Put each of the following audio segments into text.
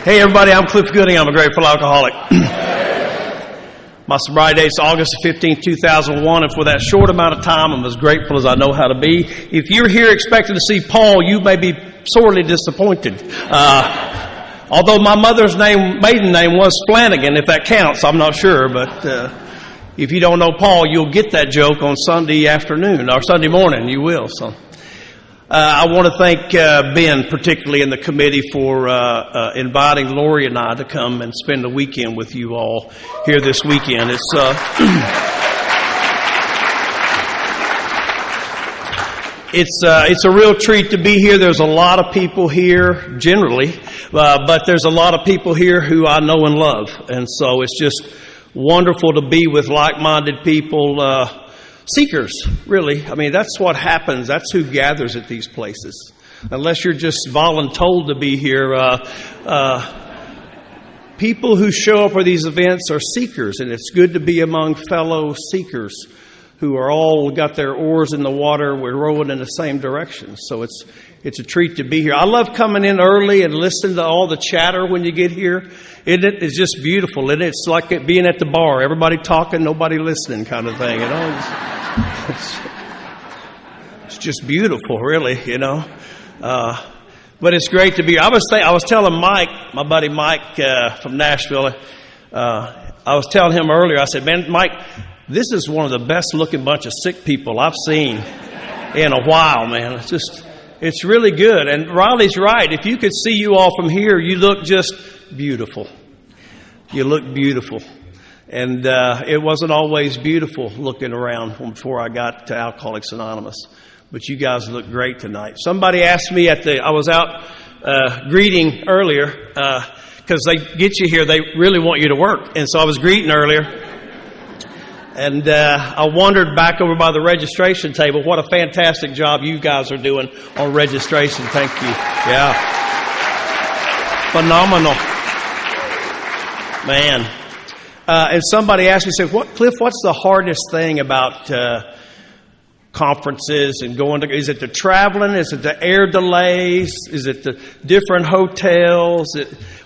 Hey everybody, I'm Clif Gooding. I'm a grateful alcoholic. My sobriety date is August 15, 2001, and for that short amount of time, I'm as grateful as I know how to be. If you're here expecting to see Paul, you may be sorely disappointed. Although my mother's maiden name was Flanagan, if that counts, I'm not sure, but if you don't know Paul, you'll get that joke on Sunday afternoon, or Sunday morning, you will. So. I want to thank Ben, particularly in the committee, for inviting Lori and I to come and spend the weekend with you all here this weekend. It's a real treat to be here. There's a lot of people here, generally, but there's a lot of people here who I know and love, and so it's just wonderful to be with like-minded people. Seekers, really. I mean, that's what happens. That's who gathers at these places. Unless you're just voluntold to be here, people who show up for these events are seekers, and it's good to be among fellow seekers who are all got their oars in the water. We're rowing in the same direction. So it's a treat to be here. I love coming in early and listening to all the chatter when you get here. It's just beautiful. And it's like being at the bar. Everybody talking, nobody listening kind of thing. You know, it's just beautiful, really, you know. But it's great to be here. I was telling Mike, my buddy Mike from Nashville, I was telling him earlier, I said, man, Mike, this is one of the best looking bunch of sick people I've seen in a while, man. It's really good. And Riley's right. If you could see you all from here, you look just beautiful. You look beautiful. And it wasn't always beautiful looking around before I got to Alcoholics Anonymous. But you guys look great tonight. Somebody asked me I was out greeting earlier, because they get you here, they really want you to work. And so I was greeting earlier. And I wandered back over by the registration table. What a fantastic job you guys are doing on registration. Thank you. Yeah. Phenomenal. Man. And somebody asked me, said, Cliff, what's the hardest thing about conferences and going to, is it the traveling? Is it the air delays? Is it the different hotels?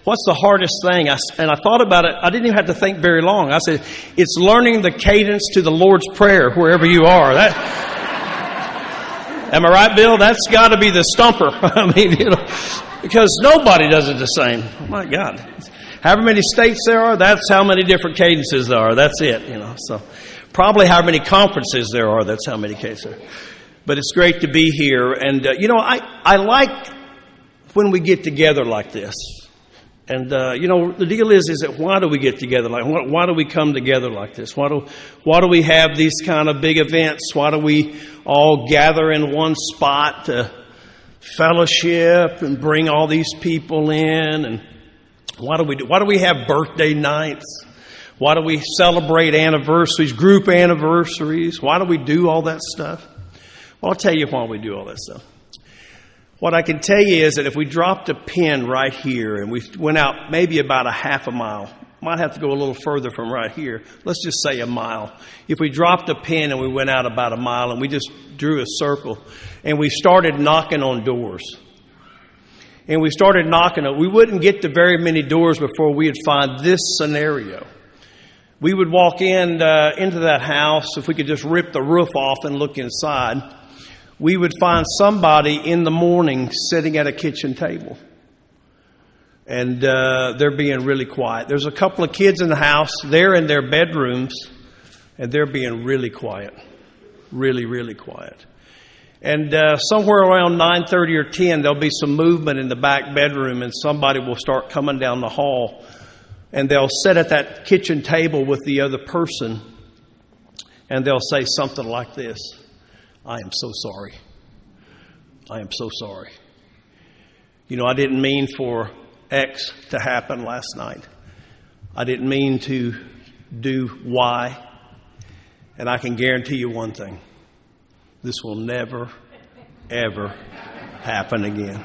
What's the hardest thing? And I thought about it. I didn't even have to think very long. I said, it's learning the cadence to the Lord's Prayer wherever you are. Am I right, Bill? That's got to be the stumper. I mean, you know, because nobody does it the same. Oh my God. However many states there are, that's how many different cadences there are. That's it, you know. So probably how many conferences there are, that's how many cadences there are. But it's great to be here. And, you know, I like when we get together like this. And, you know, the deal is that why do we get together why do we come together like this? Why do we have these kind of big events? Why do we all gather in one spot to fellowship and bring all these people in? And why do we have birthday nights? Why do we celebrate anniversaries, group anniversaries? Why do we do all that stuff? Well, I'll tell you why we do all that stuff. What I can tell you is that if we dropped a pin right here and we went out maybe about a half a mile, might have to go a little further from right here. Let's just say a mile. If we dropped a pin and we went out about a mile and we just drew a circle and we started knocking on doors. And we started knocking on, we wouldn't get to very many doors before we would find this scenario. We would walk into that house, if we could just rip the roof off and look inside, we would find somebody in the morning sitting at a kitchen table. And they're being really quiet. There's a couple of kids in the house. They're in their bedrooms, and they're being really quiet. Really, really quiet. And somewhere around 9:30 or 10, there'll be some movement in the back bedroom, and somebody will start coming down the hall. And they'll sit at that kitchen table with the other person, and they'll say something like this. I am so sorry. I am so sorry. You know, I didn't mean for X to happen last night. I didn't mean to do Y. And I can guarantee you one thing. This will never, ever happen again.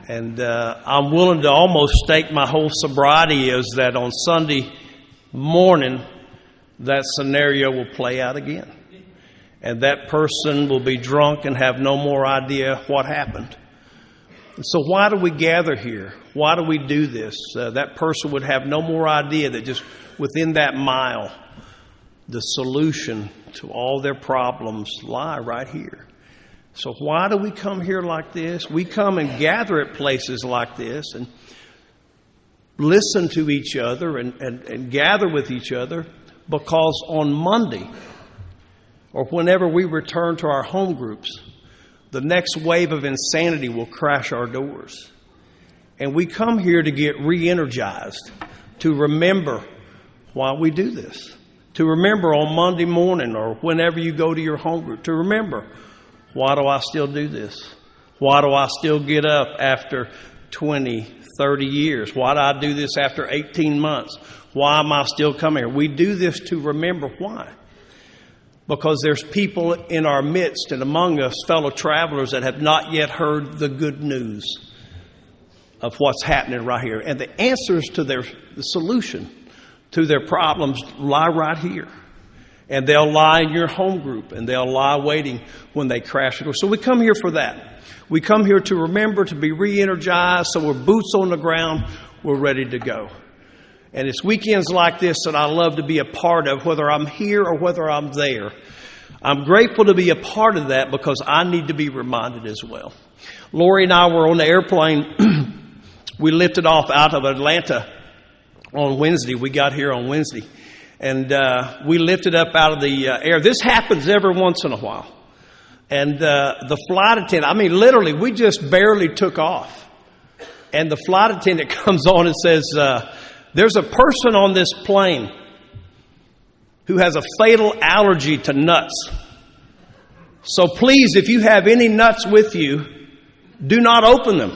And I'm willing to almost stake my whole sobriety is that on Sunday morning, that scenario will play out again. And that person will be drunk and have no more idea what happened. So why do we gather here? Why do we do this? That person would have no more idea that just within that mile, the solution to all their problems lie right here. So why do we come here like this? We come and gather at places like this and listen to each other and gather with each other because on Monday or whenever we return to our home groups, the next wave of insanity will crash our doors. And we come here to get re-energized, to remember why we do this, to remember on Monday morning or whenever you go to your home group, to remember, why do I still do this? Why do I still get up after 20, 30 years? Why do I do this after 18 months? Why am I still coming here? We do this to remember why. Because there's people in our midst and among us, fellow travelers, that have not yet heard the good news of what's happening right here. And the answers to the solution to their problems lie right here. And they'll lie in your home group, and they'll lie waiting when they crash it. So we come here for that. We come here to remember, to be re-energized, so we're boots on the ground, we're ready to go. And it's weekends like this that I love to be a part of, whether I'm here or whether I'm there. I'm grateful to be a part of that because I need to be reminded as well. Lori and I were on the airplane. We lifted off out of Atlanta on Wednesday. We got here on Wednesday. And we lifted up out of the air. This happens every once in a while. And the flight attendant, literally, we just barely took off. And the flight attendant comes on and says, there's a person on this plane who has a fatal allergy to nuts. So please, if you have any nuts with you, do not open them.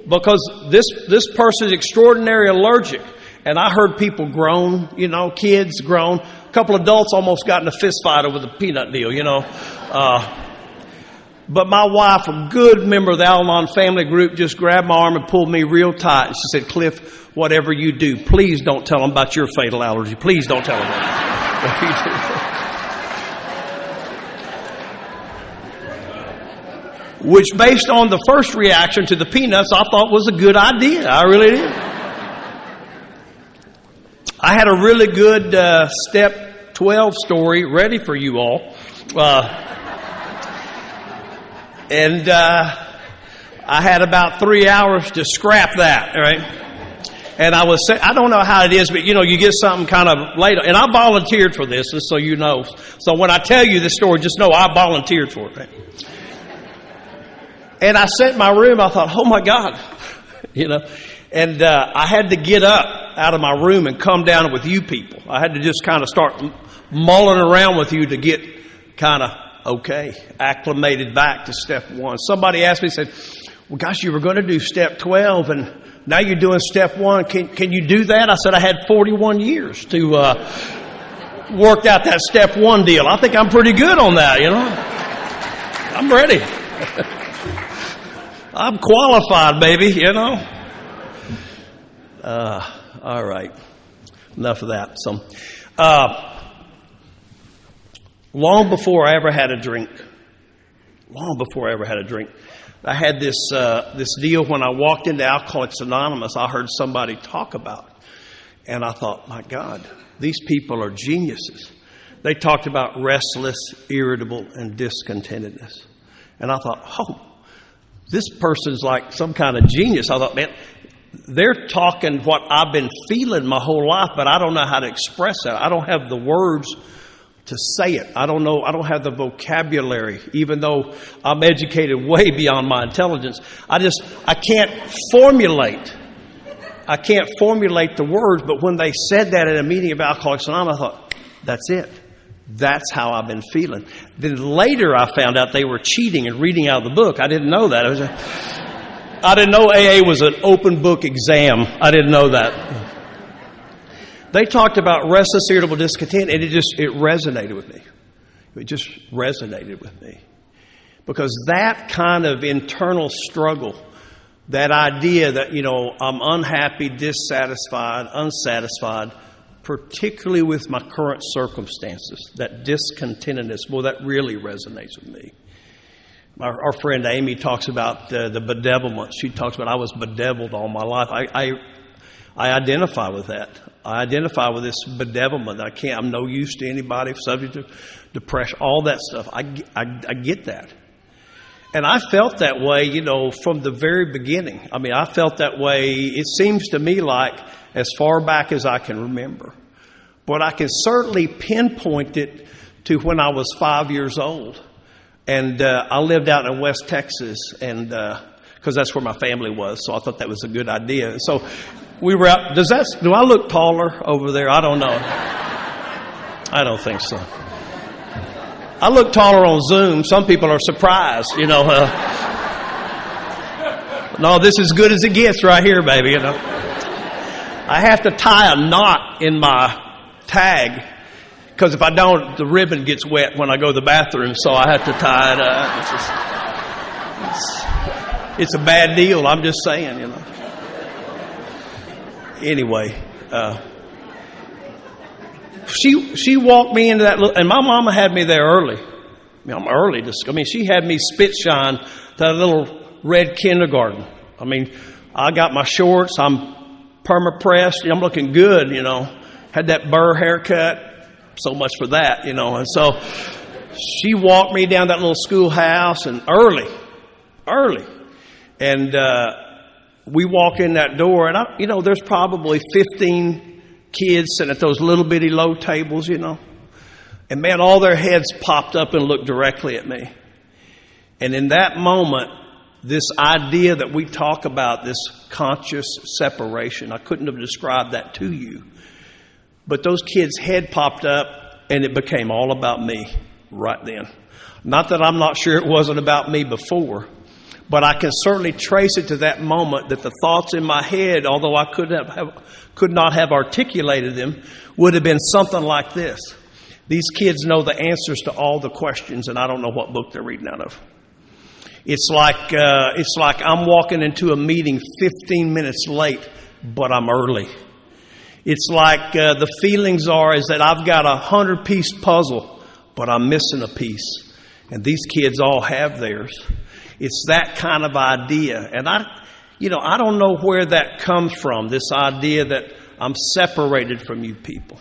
Because this person is extraordinarily allergic. And I heard people groan, kids groan. A couple adults almost got in a fist fight over the peanut deal, But my wife, a good member of the Al-Anon family group, just grabbed my arm and pulled me real tight. She said, Cliff, whatever you do, please don't tell them about your fatal allergy. Please don't tell them that. Which, based on the first reaction to the peanuts, I thought was a good idea. I really did. I had a really good Step 12 story ready for you all. And I had about 3 hours to scrap that, right? And I don't know how it is, but you get something kind of later. And I volunteered for this, just so you know. So when I tell you this story, just know I volunteered for it, right? And I sat in my room, I thought, oh my God, And I had to get up out of my room and come down with you people. I had to just kind of start mulling around with you to get kind of acclimated back to step 1. Somebody asked me, said, well, gosh, you were going to do step 12 and now you're doing step 1. Can you do that? I said, I had 41 years to work out that step 1 deal. I think I'm pretty good on that, I'm ready. I'm qualified, baby, all right. Enough of that. So, long before I ever had a drink, I had this deal when I walked into Alcoholics Anonymous. I heard somebody talk about it, and I thought, my God, these people are geniuses. They talked about restless, irritable, and discontentedness, and I thought, oh, this person's like some kind of genius. I thought, man, they're talking what I've been feeling my whole life, but I don't know how to express that. I don't have the words to say it. I don't know. I don't have the vocabulary, even though I'm educated way beyond my intelligence. I can't formulate the words, but when they said that at a meeting of Alcoholics Anonymous, I thought, that's it. That's how I've been feeling. Then later I found out they were cheating and reading out of the book. I didn't know that. I didn't know AA was an open book exam. I didn't know that. They talked about restless, irritable, discontent, and it resonated with me. It just resonated with me. Because that kind of internal struggle, that idea that, I'm unhappy, dissatisfied, unsatisfied, particularly with my current circumstances, that discontentedness, that really resonates with me. Our friend Amy talks about the bedevilment. She talks about I was bedeviled all my life. I identify with that. I identify with this bedevilment. I'm no use to anybody, subject to depression, all that stuff. I get that. And I felt that way, from the very beginning. I mean, I felt that way, it seems to me like, as far back as I can remember. But I can certainly pinpoint it to when I was 5 years old. And I lived out in West Texas, and because that's where my family was, so I thought that was a good idea. So we were out. Do I look taller over there? I don't know. I don't think so. I look taller on Zoom. Some people are surprised, No, this is as good as it gets right here, baby, I have to tie a knot in my tag, because if I don't, the ribbon gets wet when I go to the bathroom, so I have to tie it up. It's a bad deal, I'm just saying, Anyway, she walked me into that, and my mama had me there early. I'm early. She had me spit shine that little red kindergarten. I got my shorts. I'm perma-pressed. I'm looking good, Had that burr haircut. So much for that, And so she walked me down that little schoolhouse, and early. And we walk in that door, and there's probably 15 kids sitting at those little bitty low tables, And man, all their heads popped up and looked directly at me. And in that moment, this idea that we talk about, this conscious separation, I couldn't have described that to you. But those kids' head popped up, and it became all about me right then. Not that I'm not sure it wasn't about me before, but I can certainly trace it to that moment that the thoughts in my head, although I could not have articulated them, would have been something like this. These kids know the answers to all the questions, and I don't know what book they're reading out of. It's like I'm walking into a meeting 15 minutes late, but I'm early. It's like the feelings is that I've got a 100-piece puzzle, but I'm missing a piece. And these kids all have theirs. It's that kind of idea. And I don't know where that comes from, this idea that I'm separated from you people.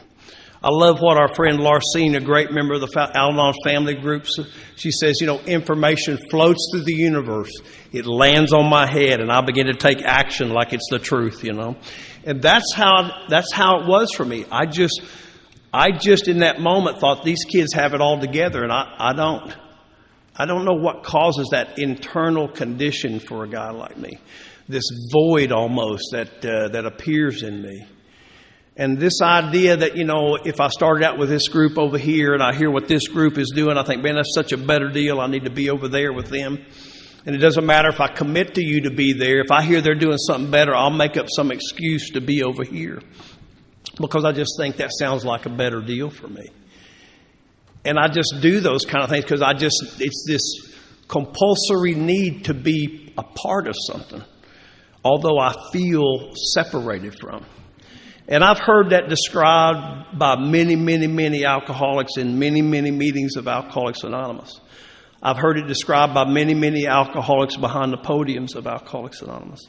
I love what our friend Larcene, a great member of the Al-Anon family groups, she says, information floats through the universe. It lands on my head, and I begin to take action like it's the truth, And that's how it was for me. I just in that moment thought these kids have it all together, and I don't. I don't know what causes that internal condition for a guy like me, this void almost that appears in me. And this idea that, if I started out with this group over here and I hear what this group is doing, I think, man, that's such a better deal. I need to be over there with them. And it doesn't matter if I commit to you to be there. If I hear they're doing something better, I'll make up some excuse to be over here, because I just think that sounds like a better deal for me. And I just do those kind of things because it's this compulsory need to be a part of something, although I feel separated from. And I've heard that described by many, many, many alcoholics in many, many meetings of Alcoholics Anonymous. I've heard it described by many, many alcoholics behind the podiums of Alcoholics Anonymous.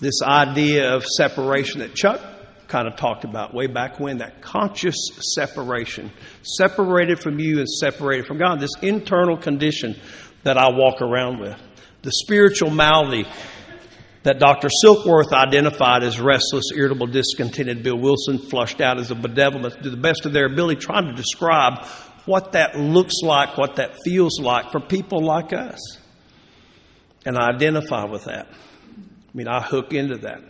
This idea of separation that Chuck kind of talked about way back when, that conscious separation, separated from you and separated from God, this internal condition that I walk around with, the spiritual malady that Dr. Silkworth identified as restless, irritable, discontented. Bill Wilson flushed out as a bedevilment, to the best of their ability, trying to describe what that looks like, what that feels like for people like us. And I identify with that. I hook into that.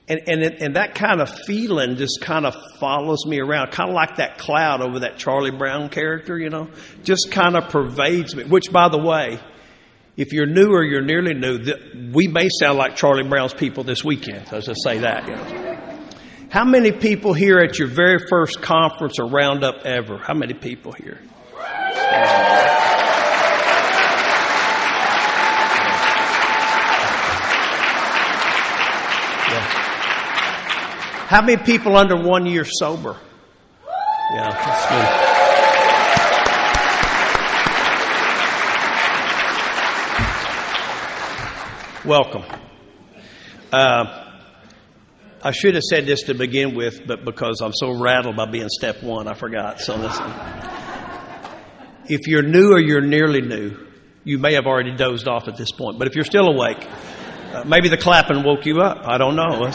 And that kind of feeling just kind of follows me around, kind of like that cloud over that Charlie Brown character, just kind of pervades me. Which, by the way, if you're new or you're nearly new, we may sound like Charlie Brown's people this weekend. So let's just say that. How many people here at your very first conference or roundup ever? How many people here? How many people under 1 year sober? Yeah, that's good. welcome. I should have said this to begin with, but because I'm so rattled by being step one, I forgot. So listen. If you're new or you're nearly new, you may have already dozed off at this point. But if you're still awake, maybe the clapping woke you up. I don't know.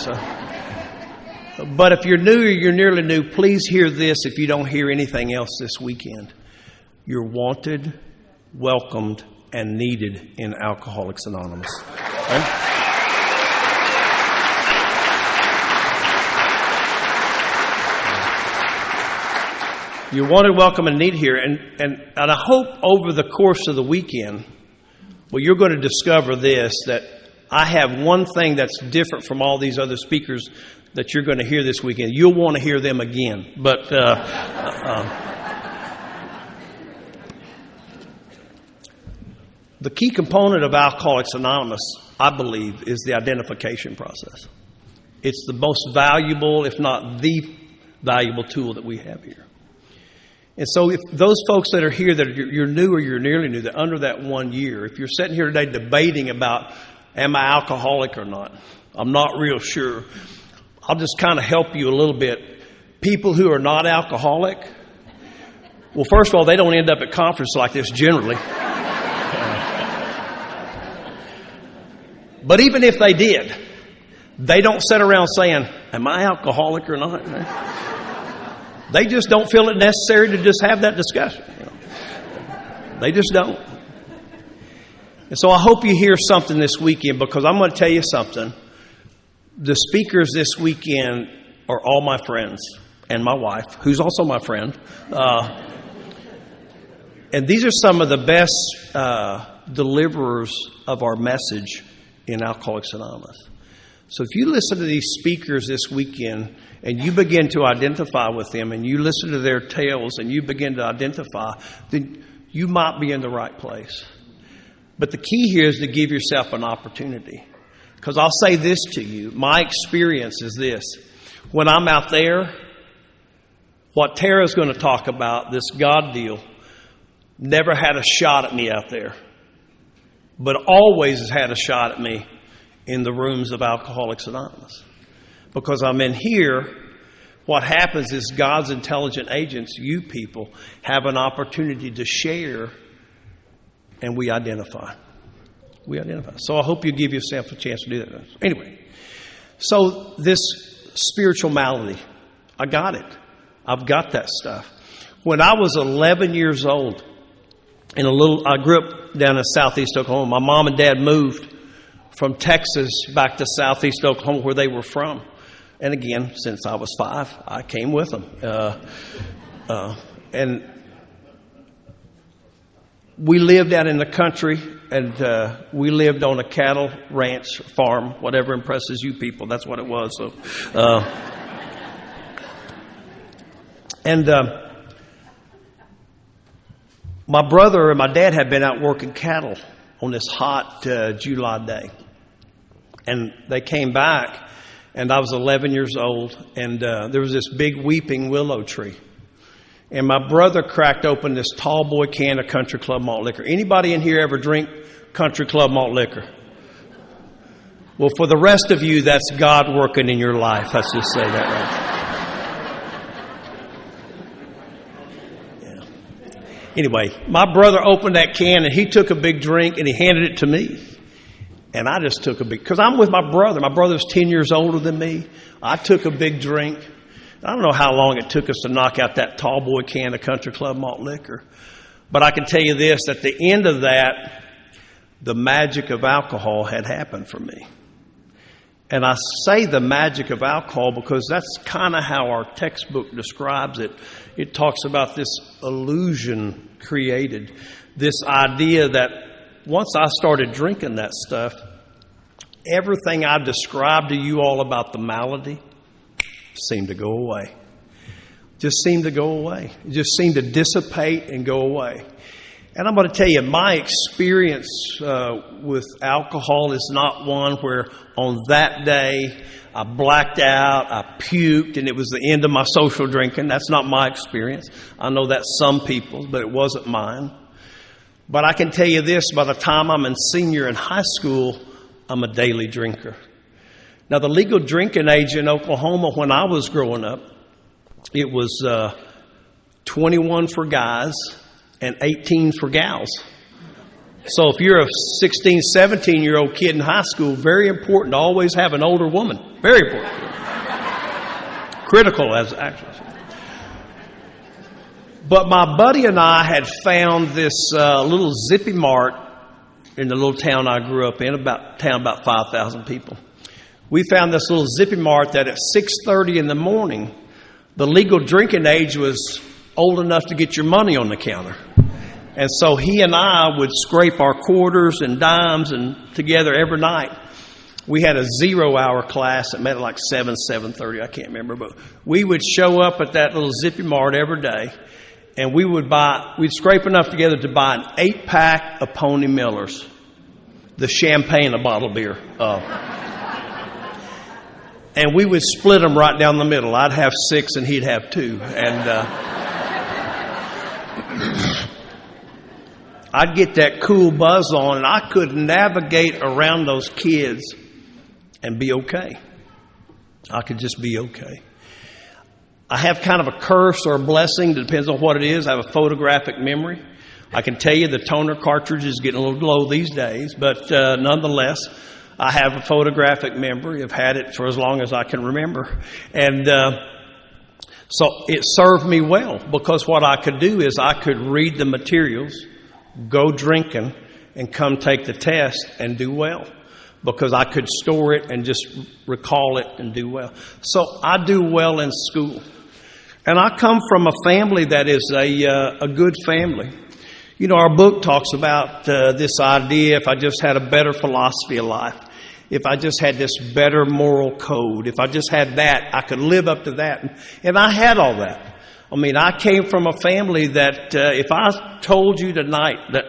But if you're new or you're nearly new, please hear this if you don't hear anything else this weekend. You're wanted, welcomed, and needed in Alcoholics Anonymous. Okay? You're wanted, welcome, and needed here. And I hope over the course of the weekend, well, you're going to discover this, that I have one thing that's different from all these other speakers that you're going to hear this weekend. You'll want to hear them again. But the key component of Alcoholics Anonymous, I believe, is the identification process. It's the most valuable, if not the valuable tool that we have here. And so if those folks that are here that you're new or you're nearly new, that under that 1 year, if you're sitting here today debating about, am I alcoholic or not? I'm not real sure. I'll just kind of help you a little bit. People who are not alcoholic, well, first of all, they don't end up at conferences like this generally. But even if they did, they don't sit around saying, am I alcoholic or not? They just don't feel it necessary to just have that discussion. They just don't. And so I hope you hear something this weekend, because I'm going to tell you something. The speakers this weekend are all my friends and my wife, who's also my friend. And these are some of the best deliverers of our message in Alcoholics Anonymous. So if you listen to these speakers this weekend and you begin to identify with them and you listen to their tales and you begin to identify, then you might be in the right place. But the key here is to give yourself an opportunity. Because I'll say this to you, my experience is this. When I'm out there, what Tara's going to talk about, this God deal, never had a shot at me out there, but always has had a shot at me in the rooms of Alcoholics Anonymous. Because I'm in here, what happens is God's intelligent agents, you people, have an opportunity to share, and we identify. We identify. So I hope you give yourself a chance to do that. Anyway, so this spiritual malady, I got it. I've got that stuff. When I was 11 years old, I grew up down in southeast Oklahoma. My mom and dad moved from Texas back to southeast Oklahoma, where they were from. And again, since I was 5, I came with them. And we lived out in the country, and we lived on a cattle ranch farm, whatever impresses you people. That's what it was. So, my brother and my dad had been out working cattle on this hot July day. And they came back, and I was 11 years old, and there was this big weeping willow tree. And my brother cracked open this tall boy can of Country Club malt liquor. Anybody in here ever drink Country Club malt liquor? Well, for the rest of you, that's God working in your life. Let's just say that right. Yeah. Anyway, my brother opened that can, and he took a big drink, and he handed it to me. And I just took a big, because I'm with my brother. My brother's 10 years older than me. I took a big drink. I don't know how long it took us to knock out that tall boy can of Country Club malt liquor. But I can tell you this, at the end of that, the magic of alcohol had happened for me. And I say the magic of alcohol because that's kind of how our textbook describes it. It talks about this illusion created, this idea that once I started drinking that stuff, everything I described to you all about the malady seemed to go away. Just seemed to go away. It just seemed to dissipate and go away. And I'm going to tell you, my experience with alcohol is not one where on that day I blacked out, I puked, and it was the end of my social drinking. That's not my experience. I know that's some people's, but it wasn't mine. But I can tell you this, by the time I'm a senior in high school, I'm a daily drinker. Now, the legal drinking age in Oklahoma when I was growing up, it was 21 for guys and 18 for gals. So if you're a 16, 17-year-old kid in high school, very important to always have an older woman. Very important. Critical as actually. But my buddy and I had found this little Zippy Mart in the little town I grew up in, about 5,000 people. We found this little Zippy Mart that at 6:30 in the morning, the legal drinking age was old enough to get your money on the counter. And so he and I would scrape our quarters and dimes and together every night. We had a 0-hour class that met at like 7:30, I can't remember. But we would show up at that little Zippy Mart every day, and we'd scrape enough together to buy an 8-pack of Pony Millers, the champagne, a bottle of beer. And we would split them right down the middle. I'd have 6 and he'd have 2. And I'd get that cool buzz on, and I could navigate around those kids and be okay. I could just be okay. I have kind of a curse or a blessing, depends on what it is. I have a photographic memory. I can tell you the toner cartridge is getting a little low these days, but nonetheless, I have a photographic memory. I've had it for as long as I can remember. And so it served me well, because what I could do is I could read the materials, go drinking, and come take the test and do well, because I could store it and just recall it and do well. So I do well in school. And I come from a family that is a good family. You know, our book talks about this idea, if I just had a better philosophy of life, if I just had this better moral code, if I just had that, I could live up to that. And I had all that. I mean, I came from a family that if I told you tonight that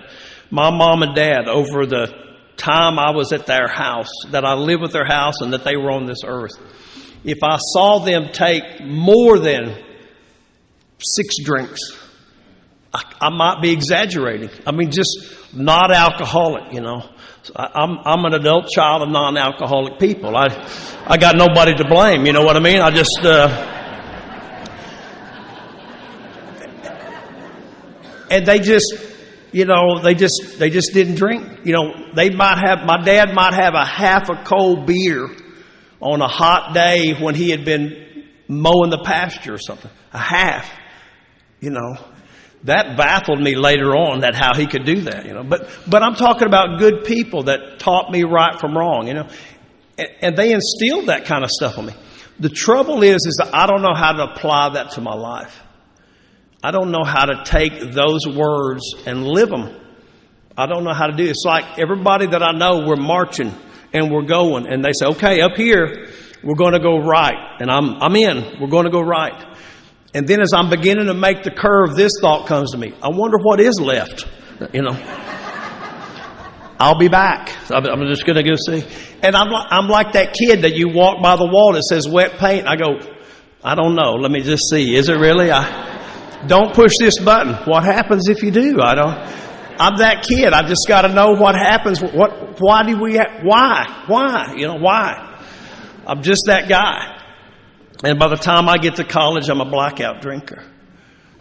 my mom and dad, over the time I was at their house, that I lived with their house and that they were on this earth, if I saw them take more than 6 drinks, I might be exaggerating. I mean, just not alcoholic, you know. I'm an adult child of non-alcoholic people. I got nobody to blame, you know what I mean? I just... And they just, you know, they just didn't drink. You know, my dad might have a half a cold beer on a hot day when he had been mowing the pasture or something. A half, you know. That baffled me later on, that how he could do that, you know. But I'm talking about good people that taught me right from wrong, you know. And they instilled that kind of stuff on me. The trouble is that I don't know how to apply that to my life. I don't know how to take those words and live them. I don't know how to do it. It's like everybody that I know, we're marching and we're going. And they say, okay, up here, we're going to go right. And I'm in. We're going to go right. And then as I'm beginning to make the curve, this thought comes to me. I wonder what is left. You know, I'll be back. I'm just going to go see. And I'm like that kid that you walk by the wall that says wet paint. I go, I don't know. Let me just see. Is it really? Don't push this button. What happens if you do? I'm that kid. I just got to know what happens. Why? You know, why? I'm just that guy. And by the time I get to college, I'm a blackout drinker.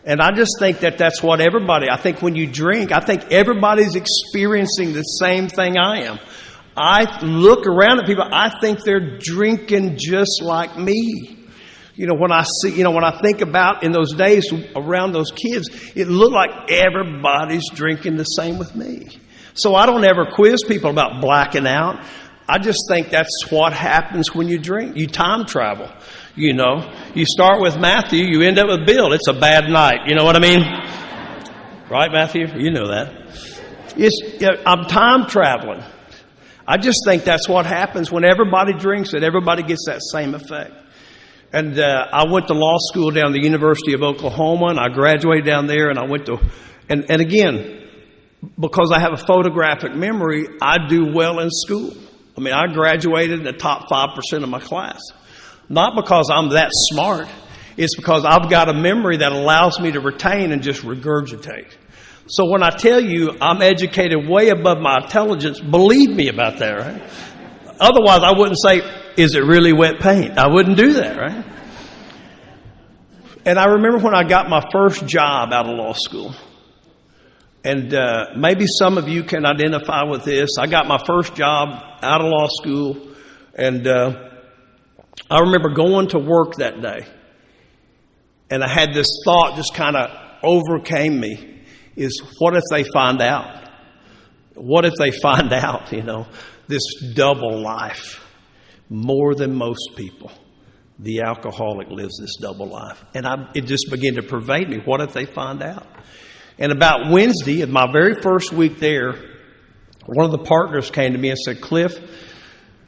And I just think that that's what everybody, I think when you drink, I think everybody's experiencing the same thing I am. I look around at people, I think they're drinking just like me. You know, when I think about in those days around those kids, it looked like everybody's drinking the same with me. So I don't ever quiz people about blacking out. I just think that's what happens when you drink. You time travel. You know, you start with Matthew, you end up with Bill. It's a bad night. You know what I mean? Right, Matthew? You know that. I'm time traveling. I just think that's what happens when everybody drinks it. Everybody gets that same effect. And I went to law school down at the University of Oklahoma, and I graduated down there, and I went to, and again, because I have a photographic memory, I do well in school. I mean, I graduated in the top 5% of my class. Not because I'm that smart. It's because I've got a memory that allows me to retain and just regurgitate. So when I tell you I'm educated way above my intelligence, believe me about that, right? Otherwise, I wouldn't say, is it really wet paint? I wouldn't do that, right? And I remember when I got my first job out of law school. And maybe some of you can identify with this. I got my first job out of law school. And I remember going to work that day. And I had this thought just kind of overcame me, is what if they find out? What if they find out, this double life? More than most people, the alcoholic lives this double life. And it just began to pervade me. What if they find out? And about Wednesday, of my very first week there, one of the partners came to me and said, Clif,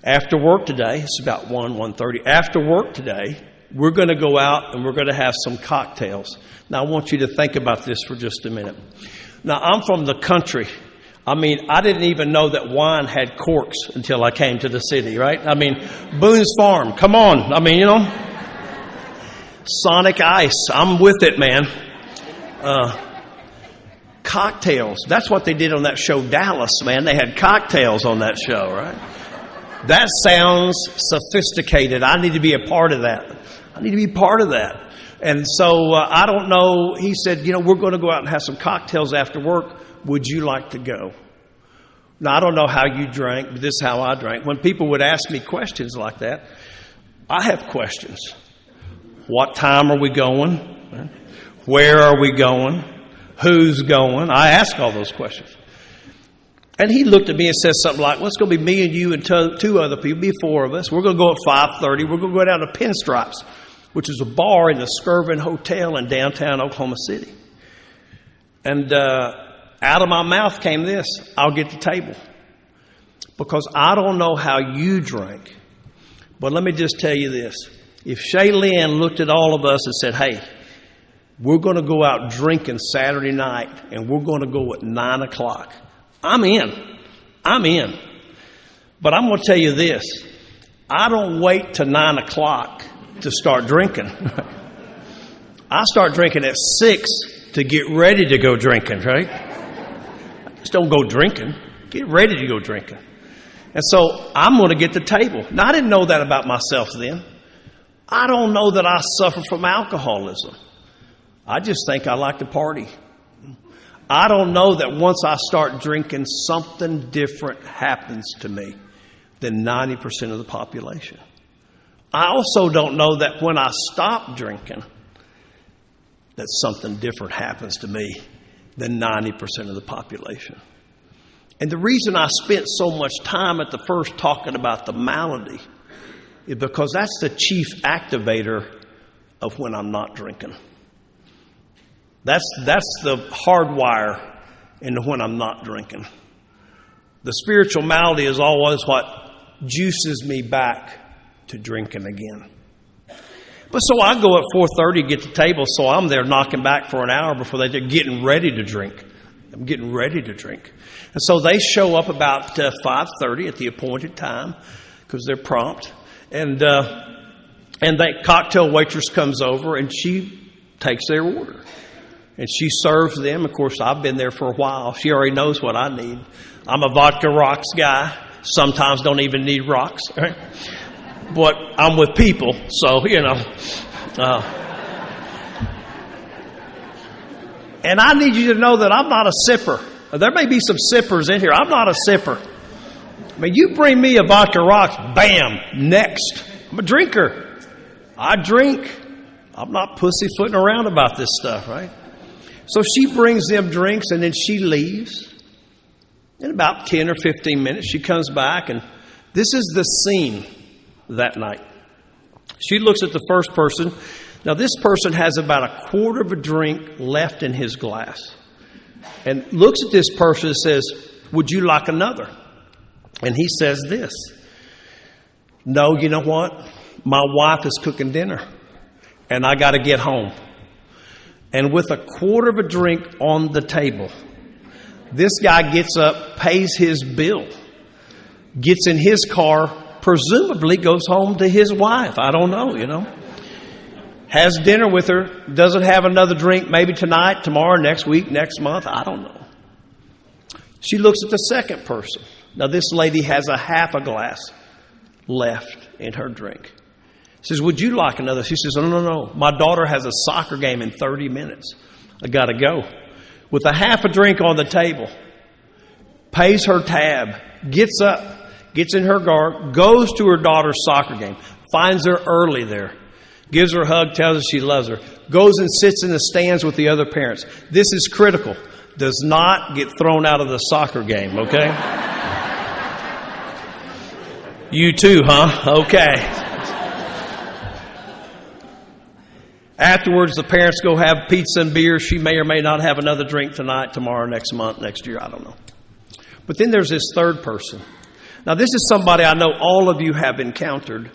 after work today, it's about 1:30, after work today, we're going to go out and we're going to have some cocktails. Now, I want you to think about this for just a minute. Now, I'm from the country. I didn't even know that wine had corks until I came to the city, right? Boone's Farm, come on. Sonic Ice, I'm with it, man. Cocktails, that's what they did on that show, Dallas, man. They had cocktails on that show, right? That sounds sophisticated. I need to be a part of that. And so I don't know. He said, we're going to go out and have some cocktails after work. Would you like to go? Now, I don't know how you drank, but this is how I drank. When people would ask me questions like that, I have questions. What time are we going? Where are we going? Who's going? I ask all those questions. And he looked at me and said something like, well, it's going to be me and you and two other people, be four of us. We're going to go at 5:30. We're going to go down to Pinstripes, which is a bar in the Skirvin Hotel in downtown Oklahoma City. And out of my mouth came this, I'll get the table. Because I don't know how you drink, but let me just tell you this. If Shaylin looked at all of us and said, hey, we're going to go out drinking Saturday night and we're going to go at 9 o'clock, I'm in. But I'm going to tell you this. I don't wait till 9 o'clock to start drinking. I start drinking at 6 to get ready to go drinking, right? Just don't go drinking. Get ready to go drinking. And so I'm going to get the table. Now, I didn't know that about myself then. I don't know that I suffer from alcoholism. I just think I like to party. I don't know that once I start drinking, something different happens to me than 90% of the population. I also don't know that when I stop drinking, that something different happens to me than 90% of the population. And the reason I spent so much time at the first talking about the malady is because that's the chief activator of when I'm not drinking. That's the hardwire into when I'm not drinking. The spiritual malady is always what juices me back to drinking again. But so I go at 4:30 to get the table, so I'm there knocking back for an hour before they're getting ready to drink. I'm getting ready to drink. And so they show up about 5:30 at the appointed time because they're prompt. And that cocktail waitress comes over and she takes their order. And she serves them. Of course, I've been there for a while. She already knows what I need. I'm a vodka rocks guy. Sometimes don't even need rocks. Right? But I'm with people, so, and I need you to know that I'm not a sipper. There may be some sippers in here. I'm not a sipper. You bring me a vodka rocks, bam, next. I'm a drinker. I drink. I'm not pussyfooting around about this stuff, right? So she brings them drinks and then she leaves. In about 10 or 15 minutes, she comes back and this is the scene that night. She looks at the first person. Now, this person has about a quarter of a drink left in his glass and looks at this person and says, would you like another? And he says this, no, you know what? My wife is cooking dinner and I got to get home. And with a quarter of a drink on the table, this guy gets up, pays his bill, gets in his car, presumably goes home to his wife. I don't know, Has dinner with her, doesn't have another drink, maybe tonight, tomorrow, next week, next month. I don't know. She looks at the second person. Now, this lady has a half a glass left in her drink. He says, would you like another? She says, no. My daughter has a soccer game in 30 minutes. I got to go. With a half a drink on the table, pays her tab, gets up, gets in her car, goes to her daughter's soccer game, finds her early there, gives her a hug, tells her she loves her, goes and sits in the stands with the other parents. This is critical. Does not get thrown out of the soccer game, okay? You too, huh? Okay. Afterwards, the parents go have pizza and beer. She may or may not have another drink tonight, tomorrow, next month, next year. I don't know. But then there's this third person. Now, this is somebody I know all of you have encountered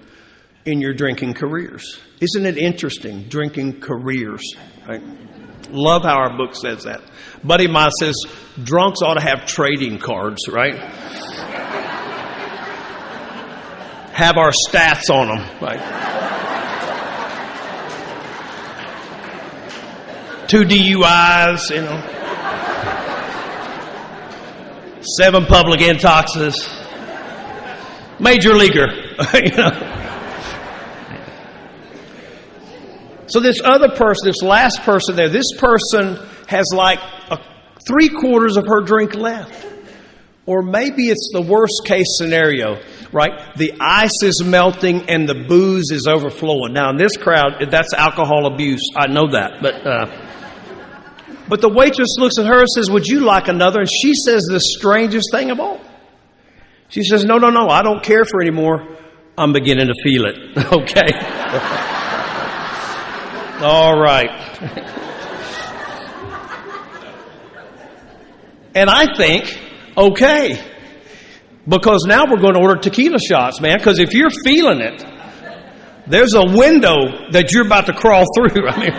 in your drinking careers. Isn't it interesting? Drinking careers. Right? Love how our book says that. Buddy of mine says drunks ought to have trading cards, right? Have our stats on them, right? 2 DUIs, 7 public intoxes, major leaguer, So this other person, this last person there, this person has like 3/4 of her drink left. Or maybe it's the worst case scenario, right? The ice is melting and the booze is overflowing. Now in this crowd, that's alcohol abuse. I know that, but the waitress looks at her and says, would you like another? And she says the strangest thing of all. She says, no, I don't care for any more. I'm beginning to feel it. Okay. All right. And I think, okay, because now we're going to order tequila shots, man, because if you're feeling it, there's a window that you're about to crawl through. I mean,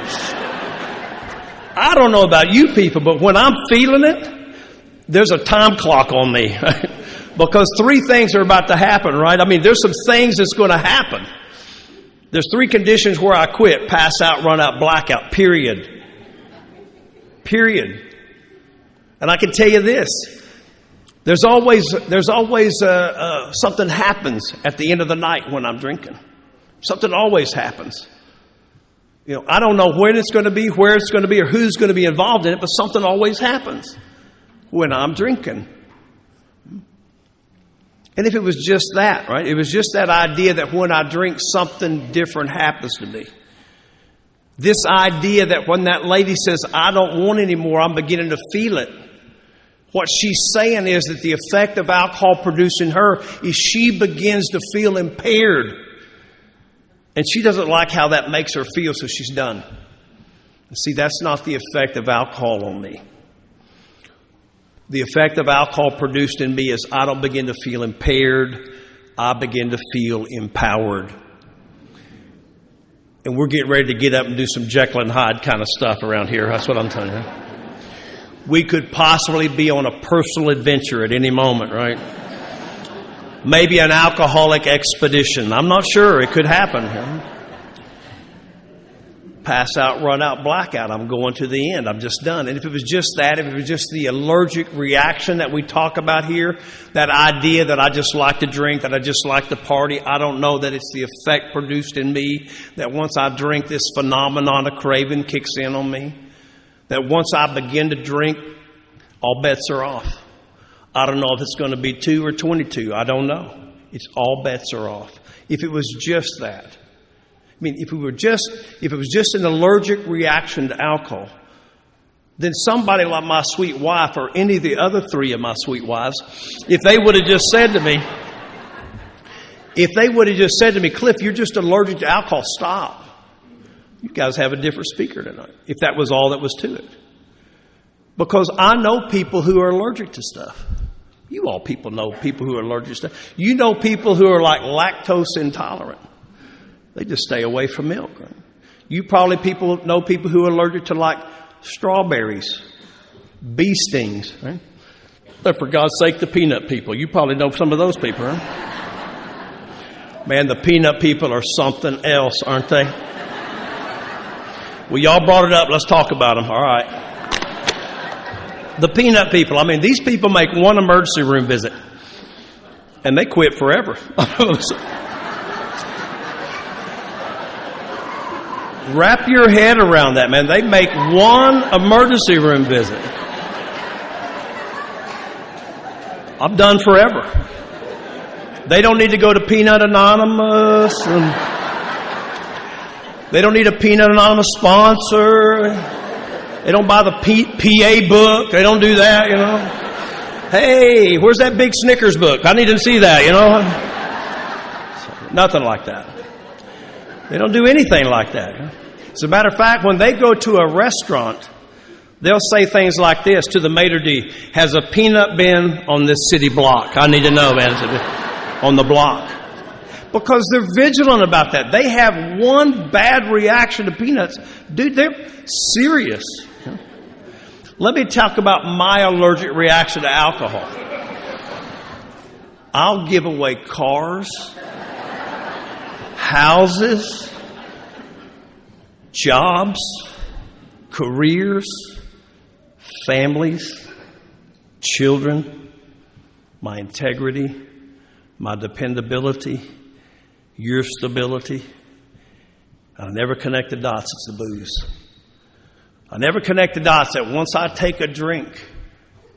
I don't know about you people, but when I'm feeling it, there's a time clock on me. Because 3 things are about to happen, right? I mean, there's some things that's going to happen. There's 3 conditions where I quit: pass out, run out, blackout, period. And I can tell you this. There's always something happens at the end of the night when I'm drinking. Something always happens. I don't know when it's going to be, where it's going to be, or who's going to be involved in it, but something always happens when I'm drinking. And if it was just that, right? It was just that idea that when I drink, something different happens to me. This idea that when that lady says, I don't want any more, I'm beginning to feel it. What she's saying is that the effect of alcohol produced in her is she begins to feel impaired. And she doesn't like how that makes her feel, so she's done. See, that's not the effect of alcohol on me. The effect of alcohol produced in me is I don't begin to feel impaired. I begin to feel empowered. And we're getting ready to get up and do some Jekyll and Hyde kind of stuff around here. That's what I'm telling you. We could possibly be on a personal adventure at any moment, right? Maybe an alcoholic expedition. I'm not sure. It could happen. Pass out, run out, blackout. I'm going to the end. I'm just done. And if it was just that, if it was just the allergic reaction that we talk about here, that idea that I just like to drink, that I just like to party, I don't know that it's the effect produced in me, that once I drink, this phenomenon of craving kicks in on me, that once I begin to drink, all bets are off. I don't know if it's going to be 2 or 22. I don't know. It's all bets are off. If it was just that. I mean, if it was just an allergic reaction to alcohol, then somebody like my sweet wife or any of the other 3 of my sweet wives, if they would have just said to me, Clif, you're just allergic to alcohol, stop. You guys have a different speaker tonight, if that was all that was to it. Because I know people who are allergic to stuff. You all people know people who are allergic to stuff. You know people who are like lactose intolerant. They just stay away from milk. Right? You probably know people who are allergic to like strawberries, bee stings. Right? But for God's sake, the peanut people. You probably know some of those people, right? Man, the peanut people are something else, aren't they? Well, y'all brought it up. Let's talk about them. All right. The peanut people. I mean, these people make one emergency room visit, and they quit forever. Wrap your head around that, man. They make one emergency room visit. I'm done forever. They don't need to go to Peanut Anonymous. They don't need a Peanut Anonymous sponsor. They don't buy the PA book. They don't do that, you know. Hey, where's that big Snickers book? I need to see that, you know. Nothing like that. They don't do anything like that. As a matter of fact, when they go to a restaurant, they'll say things like this to the maitre d': has a peanut been on this city block? I need to know, man. On the block. Because they're vigilant about that. They have one bad reaction to peanuts. Dude, they're serious. Let me talk about my allergic reaction to alcohol. I'll give away cars, houses, jobs, careers, families, children, my integrity, my dependability, your stability. I never connect the dots. It's the booze. I never connect the dots that once I take a drink,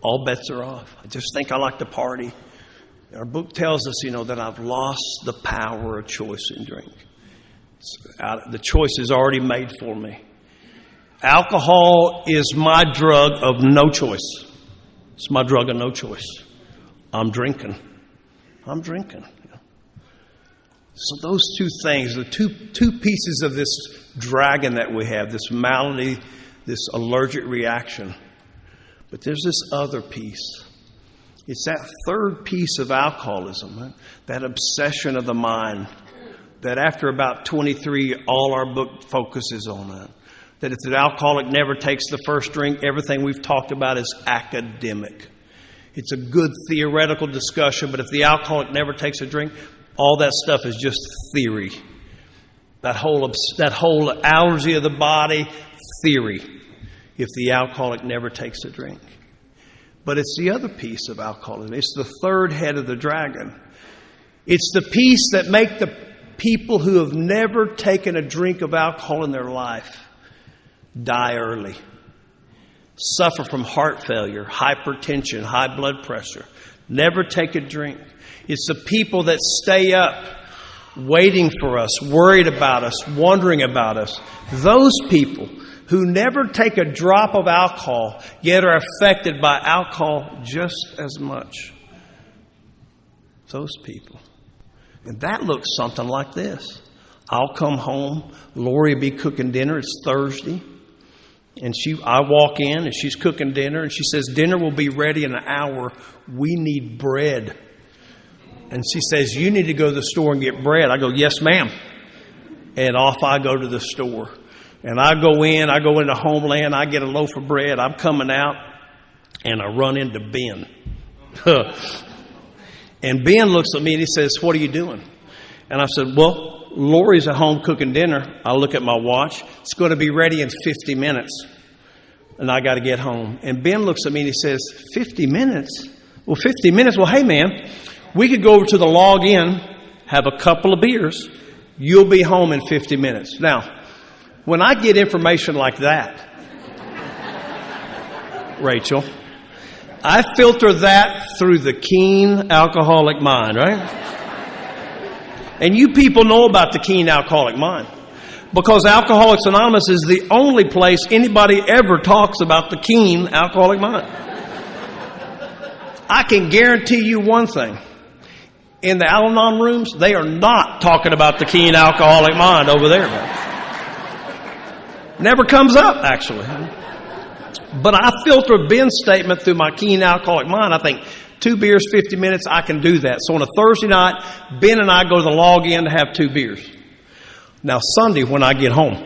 all bets are off. I just think I like to party. Our book tells us, you know, that I've lost the power of choice in drink. The choice is already made for me. Alcohol is my drug of no choice. It's my drug of no choice. I'm drinking. So those two things, the two pieces of this dragon that we have, this malady, this allergic reaction. But there's this other piece. It's that third piece of alcoholism, right? That obsession of the mind, that after about 23, all our book focuses on that. That if the alcoholic never takes the first drink, everything we've talked about is academic. It's a good theoretical discussion, but if the alcoholic never takes a drink, all that stuff is just theory. That whole allergy of the body, theory, if the alcoholic never takes a drink. But it's the other piece of alcoholism. It's the third head of the dragon. It's the piece that make the people who have never taken a drink of alcohol in their life die early, suffer from heart failure, hypertension, high blood pressure, never take a drink. It's the people that stay up waiting for us, worried about us, wondering about us. Those people who never take a drop of alcohol, yet are affected by alcohol just as much. Those people. And that looks something like this. I'll come home. Lori will be cooking dinner. It's Thursday. And I walk in and she's cooking dinner. And she says, dinner will be ready in an hour. We need bread. And she says, you need to go to the store and get bread. I go, yes, ma'am. And off I go to the store. And I go into Homeland. I get a loaf of bread. I'm coming out. And I run into Ben. And Ben looks at me and he says, what are you doing? And I said, well, Lori's at home cooking dinner. I look at my watch. It's going to be ready in 50 minutes. And I got to get home. And Ben looks at me and he says, 50 minutes? Well, 50 minutes? Well, hey, man, we could go over to the Log Inn, have a couple of beers. You'll be home in 50 minutes. Now, when I get information like that, Rachel, I filter that through the keen alcoholic mind, right? And you people know about the keen alcoholic mind. Because Alcoholics Anonymous is the only place anybody ever talks about the keen alcoholic mind. I can guarantee you one thing. In the Al-Anon rooms, they are not talking about the keen alcoholic mind over there. Never comes up, actually. But I filter Ben's statement through my keen alcoholic mind. I think 2 beers, 50 minutes, I can do that. So on a Thursday night, Ben and I go to the Log Inn to have 2 beers. Now Sunday, when I get home,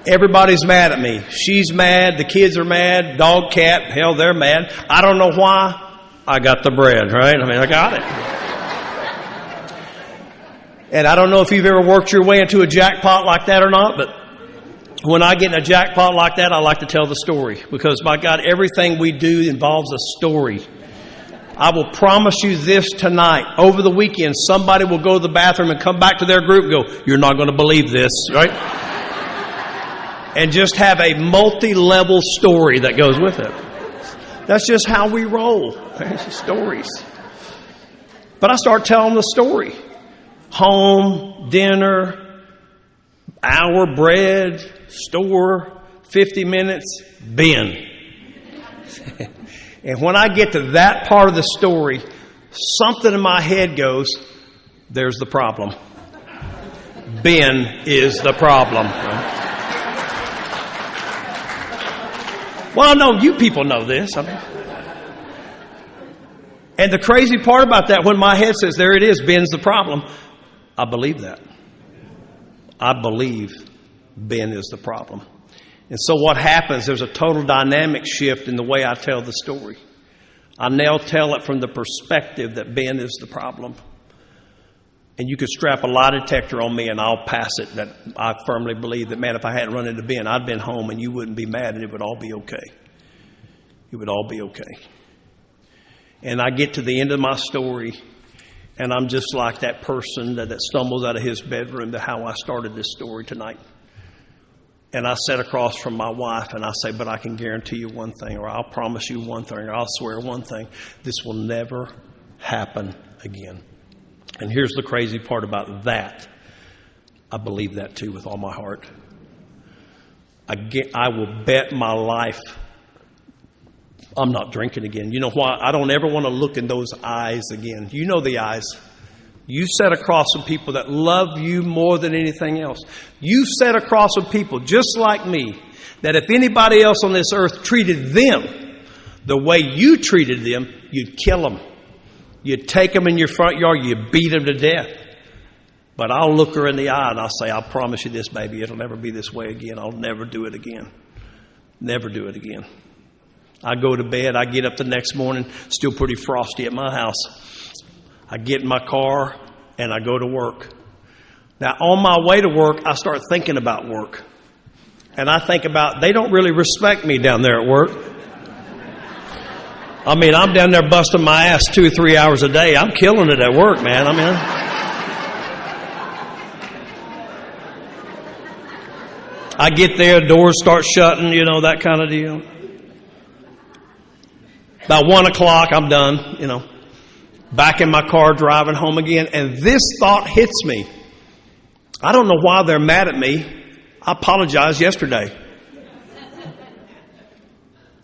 everybody's mad at me. She's mad, the kids are mad, dog, cat, hell, they're mad. I don't know why. I got the bread, right? I mean, I got it. And I don't know if you've ever worked your way into a jackpot like that or not, but when I get in a jackpot like that, I like to tell the story. Because, my God, everything we do involves a story. I will promise you this tonight. Over the weekend, somebody will go to the bathroom and come back to their group and go, you're not going to believe this, right? And just have a multi-level story that goes with it. That's just how we roll. Stories. But I start telling the story. Home, dinner, hour, bread, store, 50 minutes, bin. And when I get to that part of the story, something in my head goes, there's the problem. Ben is the problem. Well, I know you people know this. And the crazy part about that, when my head says, there it is, Ben's the problem, I believe that. I believe Ben is the problem. And so what happens, there's a total dynamic shift in the way I tell the story. I now tell it from the perspective that Ben is the problem. And you could strap a lie detector on me and I'll pass it, that I firmly believe that, man, if I hadn't run into Ben, I'd been home and you wouldn't be mad and it would all be okay. It would all be okay. And I get to the end of my story and I'm just like that person that stumbles out of his bedroom to how I started this story tonight. And I sit across from my wife and I say, but I can guarantee you one thing, or I'll promise you one thing, or I'll swear one thing. This will never happen again. And here's the crazy part about that. I believe that too with all my heart. I will bet my life I'm not drinking again. You know why? I don't ever want to look in those eyes again. You know the eyes. You sat across some people that love you more than anything else. You sat across some people just like me, that if anybody else on this earth treated them the way you treated them, you'd kill them. You'd take them in your front yard, you'd beat them to death. But I'll look her in the eye and I'll say, I promise you this, baby, it'll never be this way again. I'll never do it again. Never do it again. I go to bed, I get up the next morning, still pretty frosty at my house. I get in my car and I go to work. Now, on my way to work, I start thinking about work. And I think about, they don't really respect me down there at work. I mean, I'm down there busting my ass 2 or 3 hours a day. I'm killing it at work, man. I get there, doors start shutting, that kind of deal. About 1 o'clock, I'm done, back in my car driving home again. And this thought hits me. I don't know why they're mad at me. I apologized yesterday.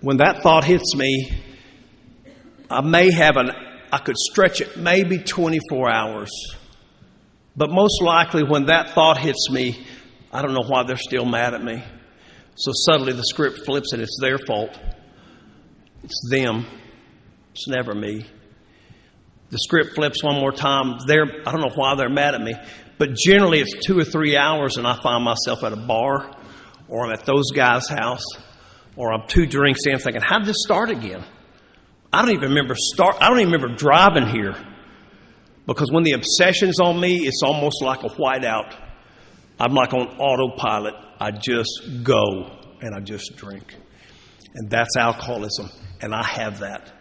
When that thought hits me, I could stretch it maybe 24 hours. But most likely when that thought hits me, I don't know why they're still mad at me. So suddenly the script flips and it's their fault. It's them. It's never me. The script flips one more time. I don't know why they're mad at me. But generally it's 2 or 3 hours and I find myself at a bar or I'm at those guys' house or I'm 2 drinks in thinking, how did this start again? I don't even remember driving here. Because when the obsession's on me, it's almost like a whiteout. I'm like on autopilot. I just go and I just drink. And that's alcoholism. And I have that.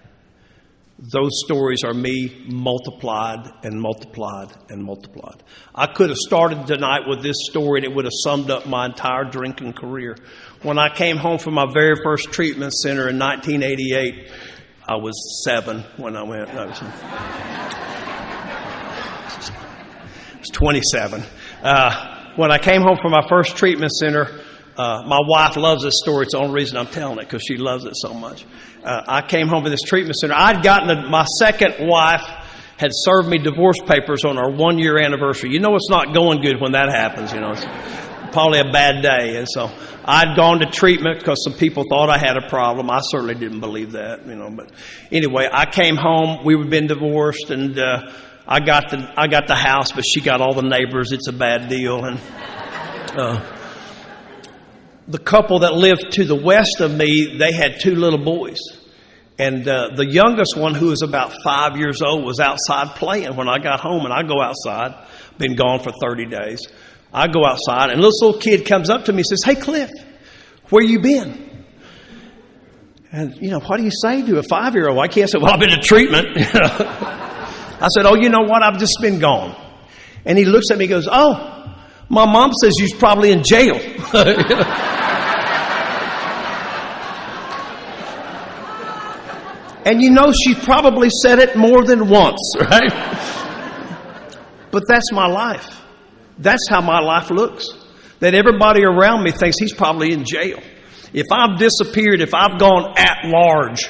Those stories are me multiplied and multiplied and multiplied. I could have started tonight with this story and it would have summed up my entire drinking career. When I came home from my very first treatment center in 1988, I was 7 when I went. No, I was 27. When I came home from my first treatment center, my wife loves this story. It's the only reason I'm telling it, because she loves it so much. I came home to this treatment center. My second wife had served me divorce papers on our 1-year anniversary. It's not going good when that happens. It's probably a bad day. And so I'd gone to treatment because some people thought I had a problem. I certainly didn't believe that, But anyway, I came home. We had been divorced, and I got the house, but she got all the neighbors. It's a bad deal. And the couple that lived to the west of me, they had 2 little boys. And the youngest one, who was about 5 years old, was outside playing when I got home. And I go outside, been gone for 30 days. I go outside, and this little kid comes up to me and says, "Hey, Clif, where you been?" And, what do you say to a 5-year-old? I can't say, well, I've been to treatment. I said, oh, you know what? I've just been gone. And he looks at me and goes, oh, my mom says you're probably in jail. And she probably said it more than once, right? But that's my life. That's how my life looks. That everybody around me thinks he's probably in jail. If I've disappeared, if I've gone at large,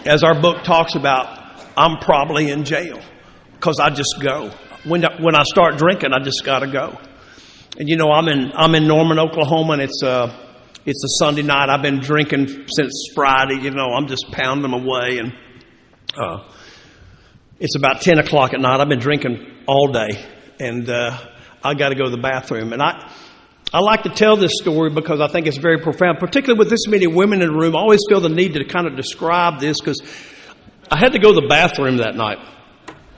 as our book talks about, I'm probably in jail because I just go. When I start drinking, I just got to go. And I'm in Norman, Oklahoma, and it's a Sunday night. I've been drinking since Friday. I'm just pounding them away, and it's about 10 o'clock at night. I've been drinking all day, and I got to go to the bathroom. And I like to tell this story because I think it's very profound, particularly with this many women in the room. I always feel the need to kind of describe this because I had to go to the bathroom that night.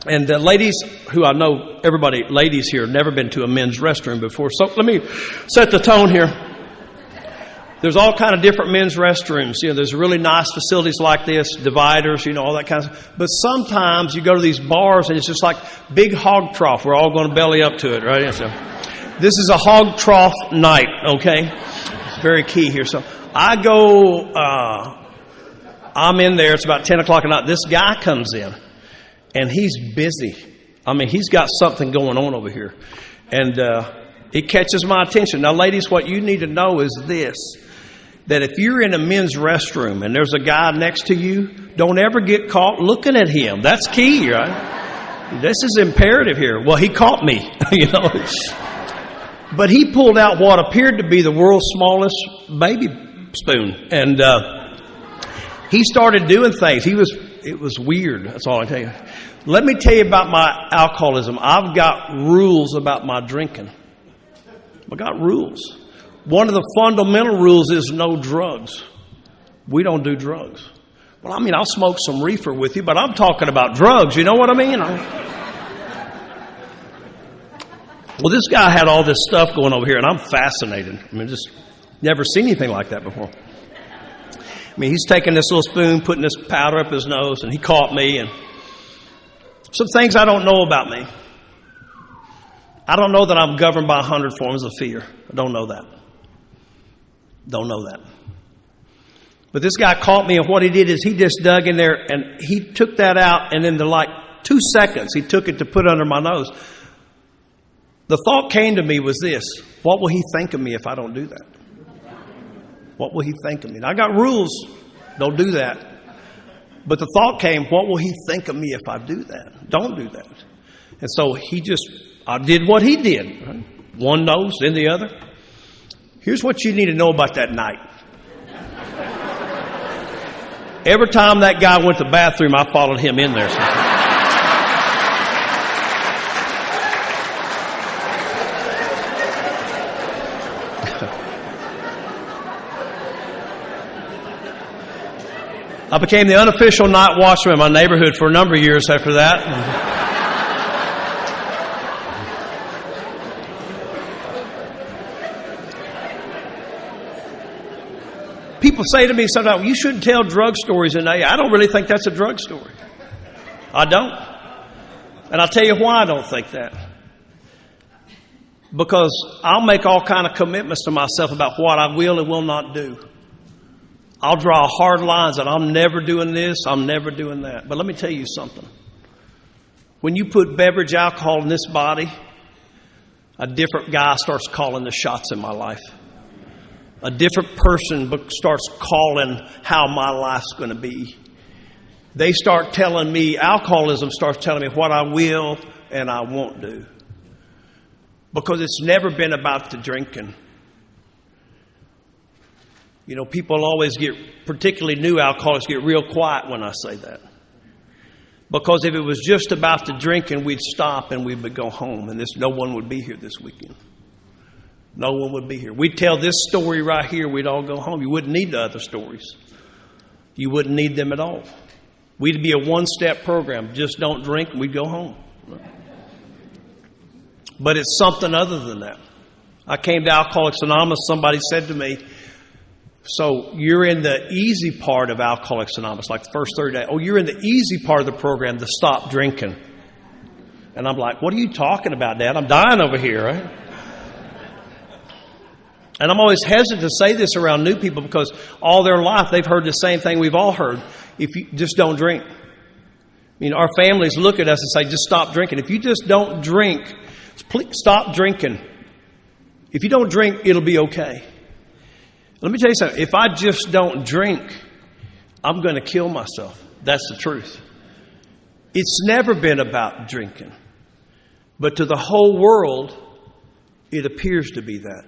And ladies, who I know, ladies here have never been to a men's restroom before. So let me set the tone here. There's all kind of different men's restrooms. There's really nice facilities like this, dividers, all that kind of stuff. But sometimes you go to these bars and it's just like big hog trough. We're all going to belly up to it, right? So this is a hog trough night, okay? It's very key here. So I go, I'm in there. It's about 10 o'clock at night. This guy comes in, and he's busy. He's got something going on over here. And it catches my attention. Now, ladies, what you need to know is this, that if you're in a men's restroom and there's a guy next to you, don't ever get caught looking at him. That's key, right? This is imperative here. Well, he caught me, But he pulled out what appeared to be the world's smallest baby spoon. And he started doing things. It was weird. That's all I tell you. Let me tell you about my alcoholism. I've got rules about my drinking. I've got rules. One of the fundamental rules is no drugs. We don't do drugs. Well, I'll smoke some reefer with you, but I'm talking about drugs. You know what I mean? Well, this guy had all this stuff going over here, and I'm fascinated. Just never seen anything like that before. He's taking this little spoon, putting this powder up his nose, and he caught me. And some things I don't know about me. I don't know that I'm governed by 100 forms of fear. I don't know that. Don't know that. But this guy caught me, and what he did is he just dug in there, and he took that out, and in 2 seconds, he took it to put under my nose. The thought came to me was this: what will he think of me if I don't do that? What will he think of me? Now, I got rules. Don't do that. But the thought came, what will he think of me if I do that? Don't do that. And so I did what he did. Right? One nose, then the other. Here's what you need to know about that night. Every time that guy went to the bathroom, I followed him in there. I became the unofficial night watchman in my neighborhood for a number of years after that. People say to me sometimes, you shouldn't tell drug stories in AA. I don't really think that's a drug story. I don't. And I'll tell you why I don't think that. Because I'll make all kind of commitments to myself about what I will and will not do. I'll draw hard lines that I'm never doing this, I'm never doing that. But let me tell you something. When you put beverage alcohol in this body, a different guy starts calling the shots in my life. A different person starts calling how my life's going to be. They start telling me, alcoholism starts telling me what I will and I won't do. Because it's never been about the drinking. People always particularly new alcoholics, get real quiet when I say that. Because if it was just about the drinking, we'd stop and we would go home. And no one would be here this weekend. No one would be here. We'd tell this story right here, we'd all go home. You wouldn't need the other stories. You wouldn't need them at all. We'd be a one-step program. Just don't drink and we'd go home. But it's something other than that. I came to Alcoholics Anonymous. Somebody said to me, So you're in the easy part of Alcoholics Anonymous, like the first 30 days. Oh, you're in the easy part of the program, to stop drinking. And I'm like, what are you talking about, Dad? I'm dying over here, right? And I'm always hesitant to say this around new people because all their life they've heard the same thing we've all heard. If you just don't drink. Our families look at us and say, just stop drinking. If you just don't drink, please stop drinking. If you don't drink, it'll be okay. Let me tell you something. If I just don't drink, I'm going to kill myself. That's the truth. It's never been about drinking. But to the whole world, it appears to be that.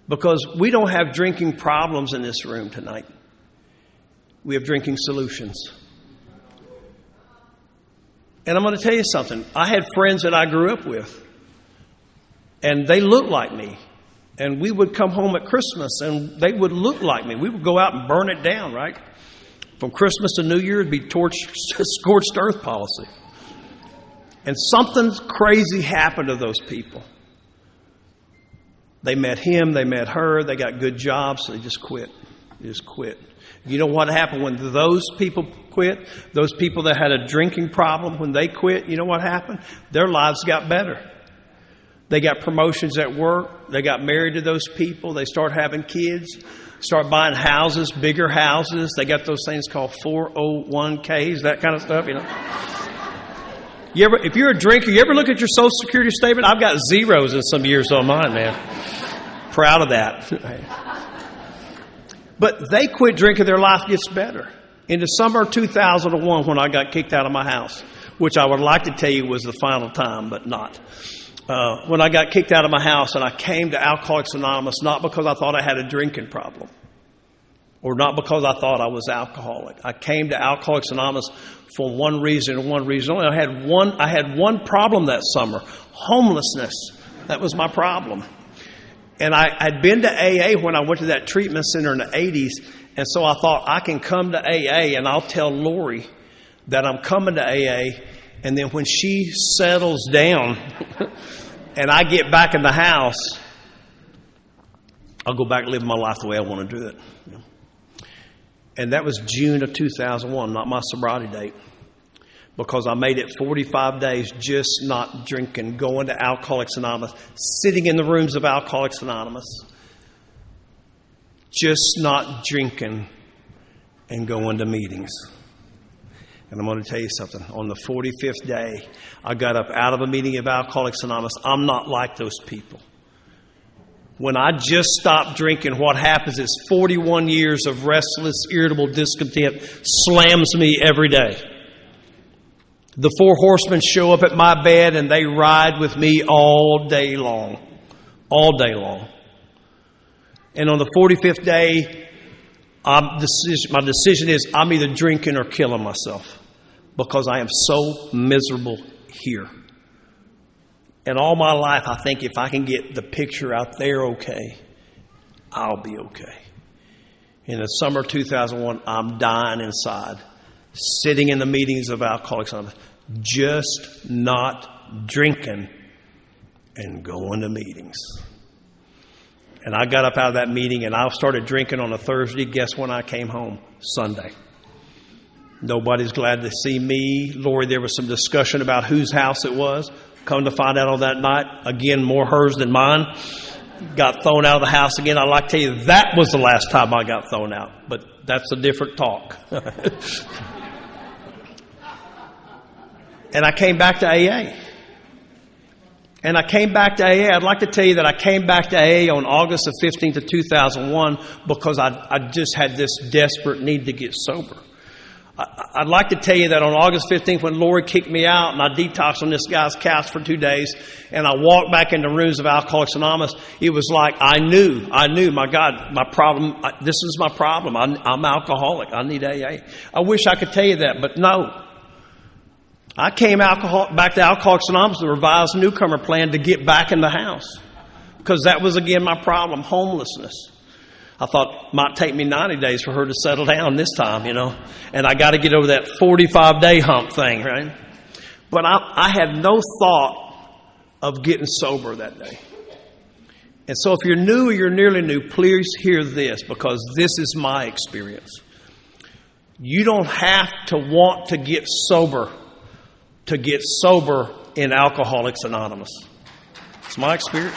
Because we don't have drinking problems in this room tonight. We have drinking solutions. And I'm going to tell you something. I had friends that I grew up with. And they looked like me. And we would come home at Christmas and they would look like me. We would go out and burn it down, right? From Christmas to New Year, it'd be scorched earth policy. And something crazy happened to those people. They met him, they met her, they got good jobs, so they just quit. They just quit. You know what happened when those people quit? Those people that had a drinking problem, when they quit, you know what happened? Their lives got better. They got promotions at work. They got married to those people. They start having kids, start buying houses, bigger houses. They got those things called 401ks, that kind of stuff, If you're a drinker, you ever look at your Social Security statement? I've got zeros in some years on mine, man. Proud of that. But they quit drinking, their life gets better. In the summer of 2001, when I got kicked out of my house, which I would like to tell you was the final time, but not. When I got kicked out of my house and I came to Alcoholics Anonymous, not because I thought I had a drinking problem or not because I thought I was alcoholic. I came to Alcoholics Anonymous for one reason and one reason only. I had one problem that summer, homelessness. That was my problem. And I'd been to AA when I went to that treatment center in the 80s. And so I thought I can come to AA and I'll tell Lori that I'm coming to AA. And then when she settles down and I get back in the house, I'll go back and live my life the way I want to do it. And that was June of 2001, not my sobriety date. Because I made it 45 days just not drinking, going to Alcoholics Anonymous, sitting in the rooms of Alcoholics Anonymous, just not drinking and going to meetings. And I'm going to tell you something. On the 45th day, I got up out of a meeting of Alcoholics Anonymous. I'm not like those people. When I just stopped drinking, what happens is 41 years of restless, irritable discontent slams me every day. The 4 horsemen show up at my bed and they ride with me all day long. All day long. And on the 45th day, my decision is I'm either drinking or killing myself because I am so miserable here. And all my life, I think if I can get the picture out there okay, I'll be okay. In the summer of 2001, I'm dying inside, sitting in the meetings of Alcoholics Anonymous, just not drinking and going to meetings. And I got up out of that meeting and I started drinking on a Thursday. Guess when I came home? Sunday. Nobody's glad to see me. Lori, there was some discussion about whose house it was. Come to find out on that night, again, more hers than mine. Got thrown out of the house again. I'd like to tell you that was the last time I got thrown out. But that's a different talk. And I came back to AA. And I came back to AA. I'd like to tell you that I came back to AA on August the 15th of 2001 because I just had this desperate need to get sober. I'd like to tell you that on August 15th when Lori kicked me out and I detoxed on this guy's couch for 2 days and I walked back into rooms of Alcoholics Anonymous, it was like I knew, my God, my problem, this is my problem. I'm alcoholic. I need AA. I wish I could tell you that, but no. I came back to Alcoholics Anonymous, the revised newcomer plan to get back in the house because that was, again, my problem, homelessness. I thought it might take me 90 days for her to settle down this time, and I got to get over that 45-day hump thing, right? But I had no thought of getting sober that day. And so if you're new or you're nearly new, please hear this, because this is my experience. You don't have to want to get sober in Alcoholics Anonymous. It's my experience.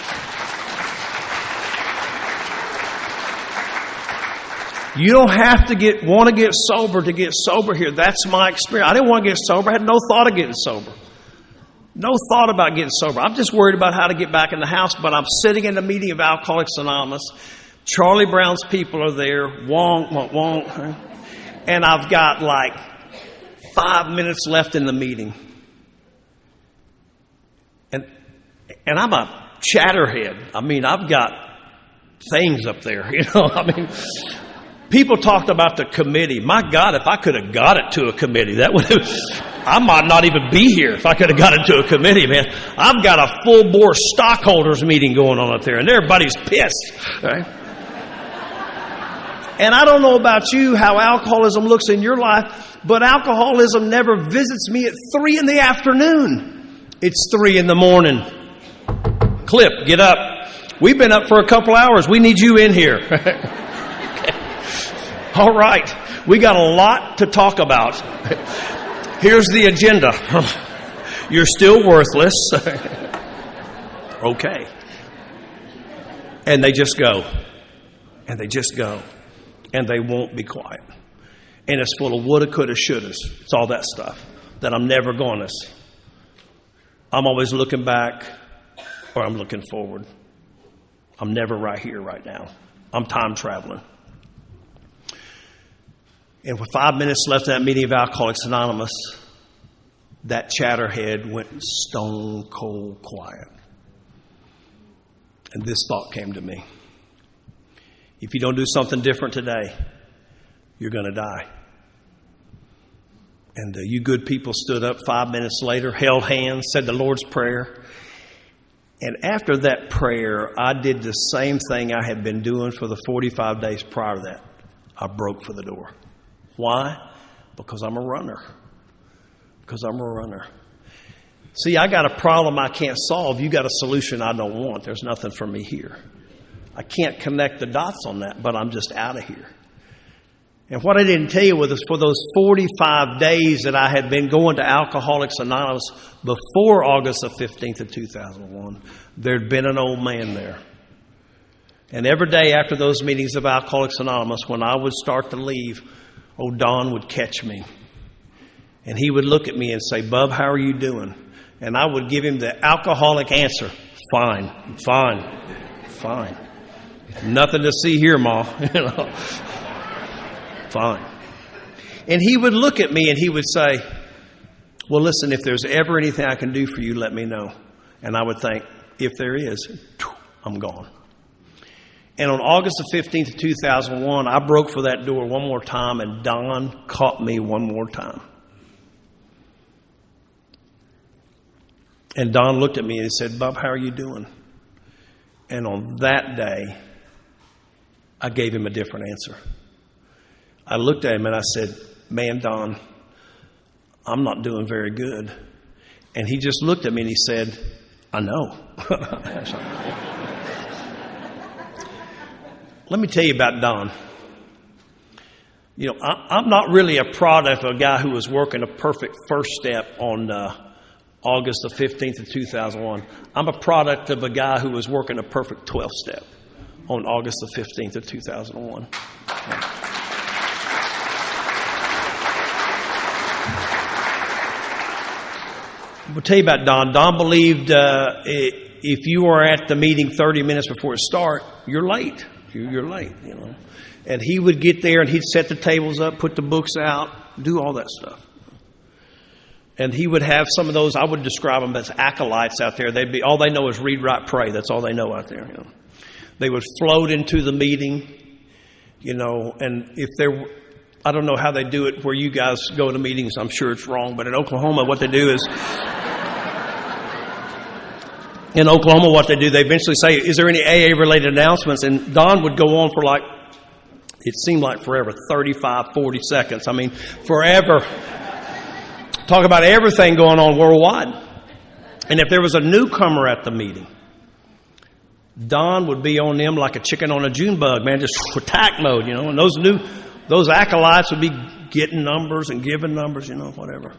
You don't have to want to get sober here. That's my experience. I didn't want to get sober. I had no thought of getting sober. No thought about getting sober. I'm just worried about how to get back in the house. But I'm sitting in the meeting of Alcoholics Anonymous. Charlie Brown's people are there. Wong. And I've got like 5 minutes left in the meeting. And I'm a chatterhead. I mean, I've got things up there, people talked about the committee. My God, if I could have got it to a committee, I might not even be here if I could have got it to a committee, man. I've got a full-bore stockholders meeting going on up there, and everybody's pissed, right? And I don't know about you, how alcoholism looks in your life, but alcoholism never visits me at 3 in the afternoon. It's 3 in the morning. Clif, get up. We've been up for a couple hours. We need you in here. All right. We got a lot to talk about. Here's the agenda. You're still worthless. Okay. And they just go. And they just go. And they won't be quiet. And it's full of woulda, coulda, shouldas. It's all that stuff that I'm never going to see. I'm always looking back, or I'm looking forward. I'm never right here, right now. I'm time traveling. And with 5 minutes left in that meeting of Alcoholics Anonymous, that chatterhead went stone cold quiet. And this thought came to me. If you don't do something different today, you're going to die. And you good people stood up 5 minutes later, held hands, said the Lord's Prayer. And after that prayer, I did the same thing I had been doing for the 45 days prior to that. I broke for the door. Why? Because I'm a runner. See, I got a problem I can't solve. You got a solution I don't want. There's nothing for me here. I can't connect the dots on that, but I'm just out of here. And what I didn't tell you was for those 45 days that I had been going to Alcoholics Anonymous before August the 15th of 2001, there'd been an old man there. And every day after those meetings of Alcoholics Anonymous, when I would start to leave, old Don would catch me. And he would look at me and say, "Bub, how are you doing?" And I would give him the alcoholic answer. Fine. Nothing to see here, Ma. Fine. And he would look at me and he would say, "Well, listen, if there's ever anything I can do for you, let me know." And I would think, if there is, I'm gone. And on August the 15th of 2001, I broke for that door one more time, and Don caught me one more time. And Don looked at me and he said, "Bub, how are you doing?" And on that day, I gave him a different answer. I looked at him and I said, "Man, Don, I'm not doing very good." And he just looked at me and he said, "I know." Let me tell you about Don. I'm not really a product of a guy who was working a perfect first step on August the 15th of 2001. I'm a product of a guy who was working a perfect 12th step on August the 15th of 2001. I'll tell you about Don. Don believed if you were at the meeting 30 minutes before it starts, you're late. You're late, And he would get there and he'd set the tables up, put the books out, do all that stuff. And he would have some of those, I would describe them as acolytes out there. All they know is read, write, pray. That's all they know out there. They would float into the meeting, and if I don't know how they do it where you guys go to meetings. I'm sure it's wrong. But in Oklahoma, what they do, they eventually say, "Is there any AA-related announcements?" And Don would go on for it seemed like forever, 35, 40 seconds. I mean, forever. Talk about everything going on worldwide. And if there was a newcomer at the meeting, Don would be on them like a chicken on a June bug, man, just attack mode, you know. And those acolytes would be getting numbers and giving numbers, you know, whatever,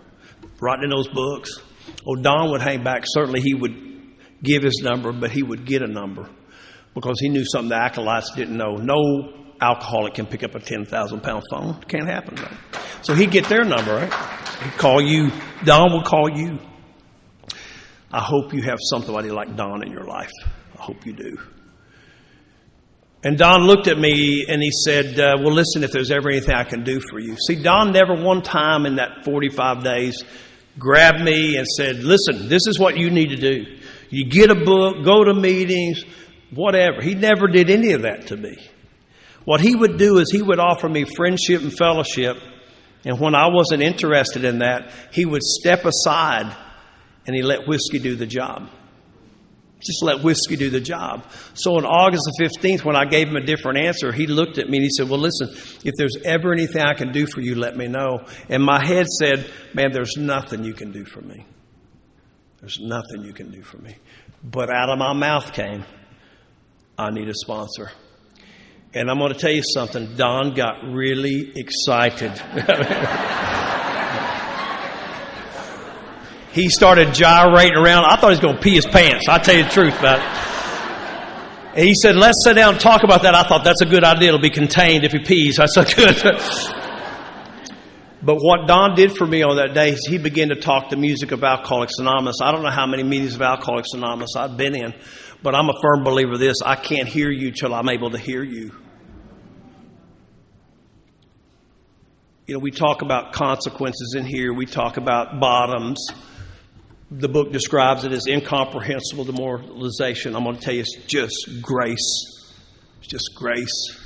writing in those books. Oh, Don would hang back. Certainly he would give his number, but he would get a number because he knew something the acolytes didn't know. No alcoholic can pick up a 10,000-pound phone. It can't happen, right? So he'd get their number, right? He'd call you. Don would call you. I hope you have somebody like Don in your life. I hope you do. And Don looked at me and he said, well, listen, if there's ever anything I can do for you. See, Don never one time in that 45 days grabbed me and said, listen, this is what you need to do. You get a book, go to meetings, whatever. He never did any of that to me. What he would do is he would offer me friendship and fellowship. And when I wasn't interested in that, he would step aside and he let whiskey do the job. Just let whiskey do the job. So on August the 15th, when I gave him a different answer, he looked at me and he said, well, listen, if there's ever anything I can do for you, let me know. And my head said, man, there's nothing you can do for me. There's nothing you can do for me. But out of my mouth came, I need a sponsor. And I'm going to tell you something. Don got really excited. He started gyrating around. I thought he was going to pee his pants. I'll tell you the truth about it. And he said, let's sit down and talk about that. I thought that's a good idea. It'll be contained if he pees. I said, good. But what Don did for me on that day is he began to talk the music of Alcoholics Anonymous. I don't know how many meetings of Alcoholics Anonymous I've been in, but I'm a firm believer of this. I can't hear you till I'm able to hear you. You know, we talk about consequences in here. We talk about bottoms. The book describes it as incomprehensible demoralization. I'm going to tell you, it's just grace. It's just grace.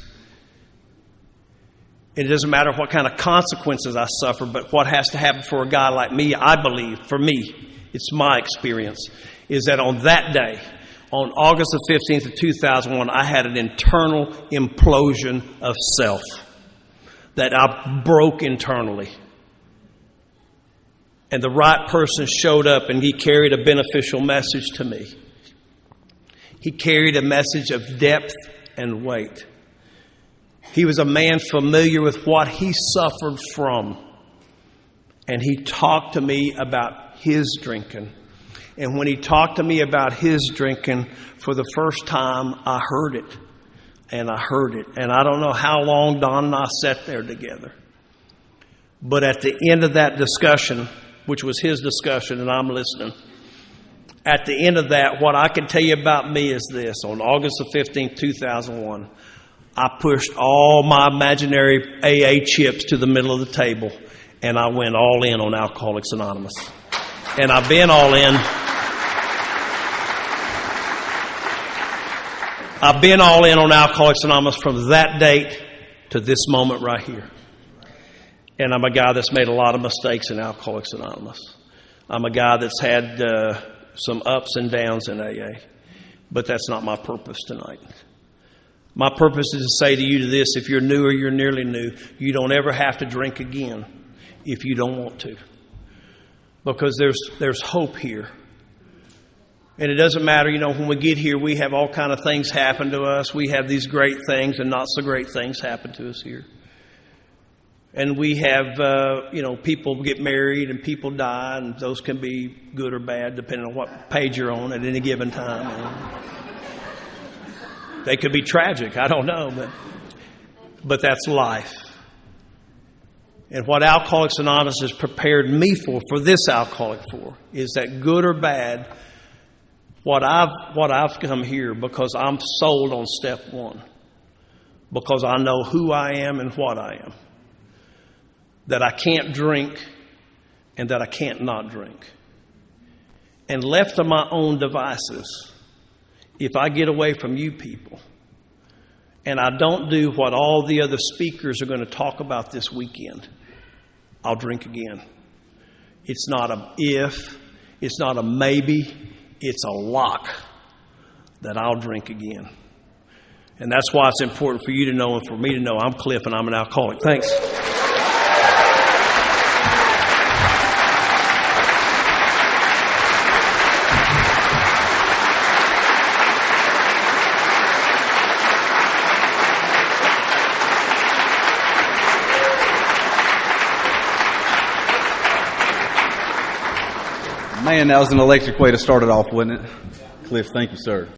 And it doesn't matter what kind of consequences I suffer, but what has to happen for a guy like me, I believe, for me, it's my experience, is that on that day, on August the 15th of 2001, I had an internal implosion of self that I broke internally. And the right person showed up and he carried a beneficial message to me. He carried a message of depth and weight. He was a man familiar with what he suffered from. And he talked to me about his drinking. And when he talked to me about his drinking, for the first time, I heard it. And I heard it. And I don't know how long Don and I sat there together. But at the end of that discussion, which was his discussion, and I'm listening. At the end of that, what I can tell you about me is this. On August the 15th, 2001, I pushed all my imaginary AA chips to the middle of the table, and I went all in on Alcoholics Anonymous. And I've been all in. I've been all in on Alcoholics Anonymous from that date to this moment right here. And I'm a guy that's made a lot of mistakes in Alcoholics Anonymous. I'm a guy that's had some ups and downs in AA. But that's not my purpose tonight. My purpose is to say to you this, if you're new or you're nearly new, you don't ever have to drink again if you don't want to. Because there's hope here. And it doesn't matter, you know, when we get here, we have all kind of things happen to us. We have these great things and not so great things happen to us here. And we have, people get married and people die, and those can be good or bad depending on what page you're on at any given time. They could be tragic, I don't know, but that's life. And what Alcoholics Anonymous has prepared me for this alcoholic for, is that good or bad, what I've come here because I'm sold on step one, because I know who I am and what I am. That I can't drink and that I can't not drink. And left to my own devices, if I get away from you people and I don't do what all the other speakers are going to talk about this weekend, I'll drink again. It's not a if, it's not a maybe, it's a lock that I'll drink again. And that's why it's important for you to know and for me to know I'm Clif and I'm an alcoholic. Thanks. Man, that was an electric way to start it off, wasn't it? Cliff, thank you, sir.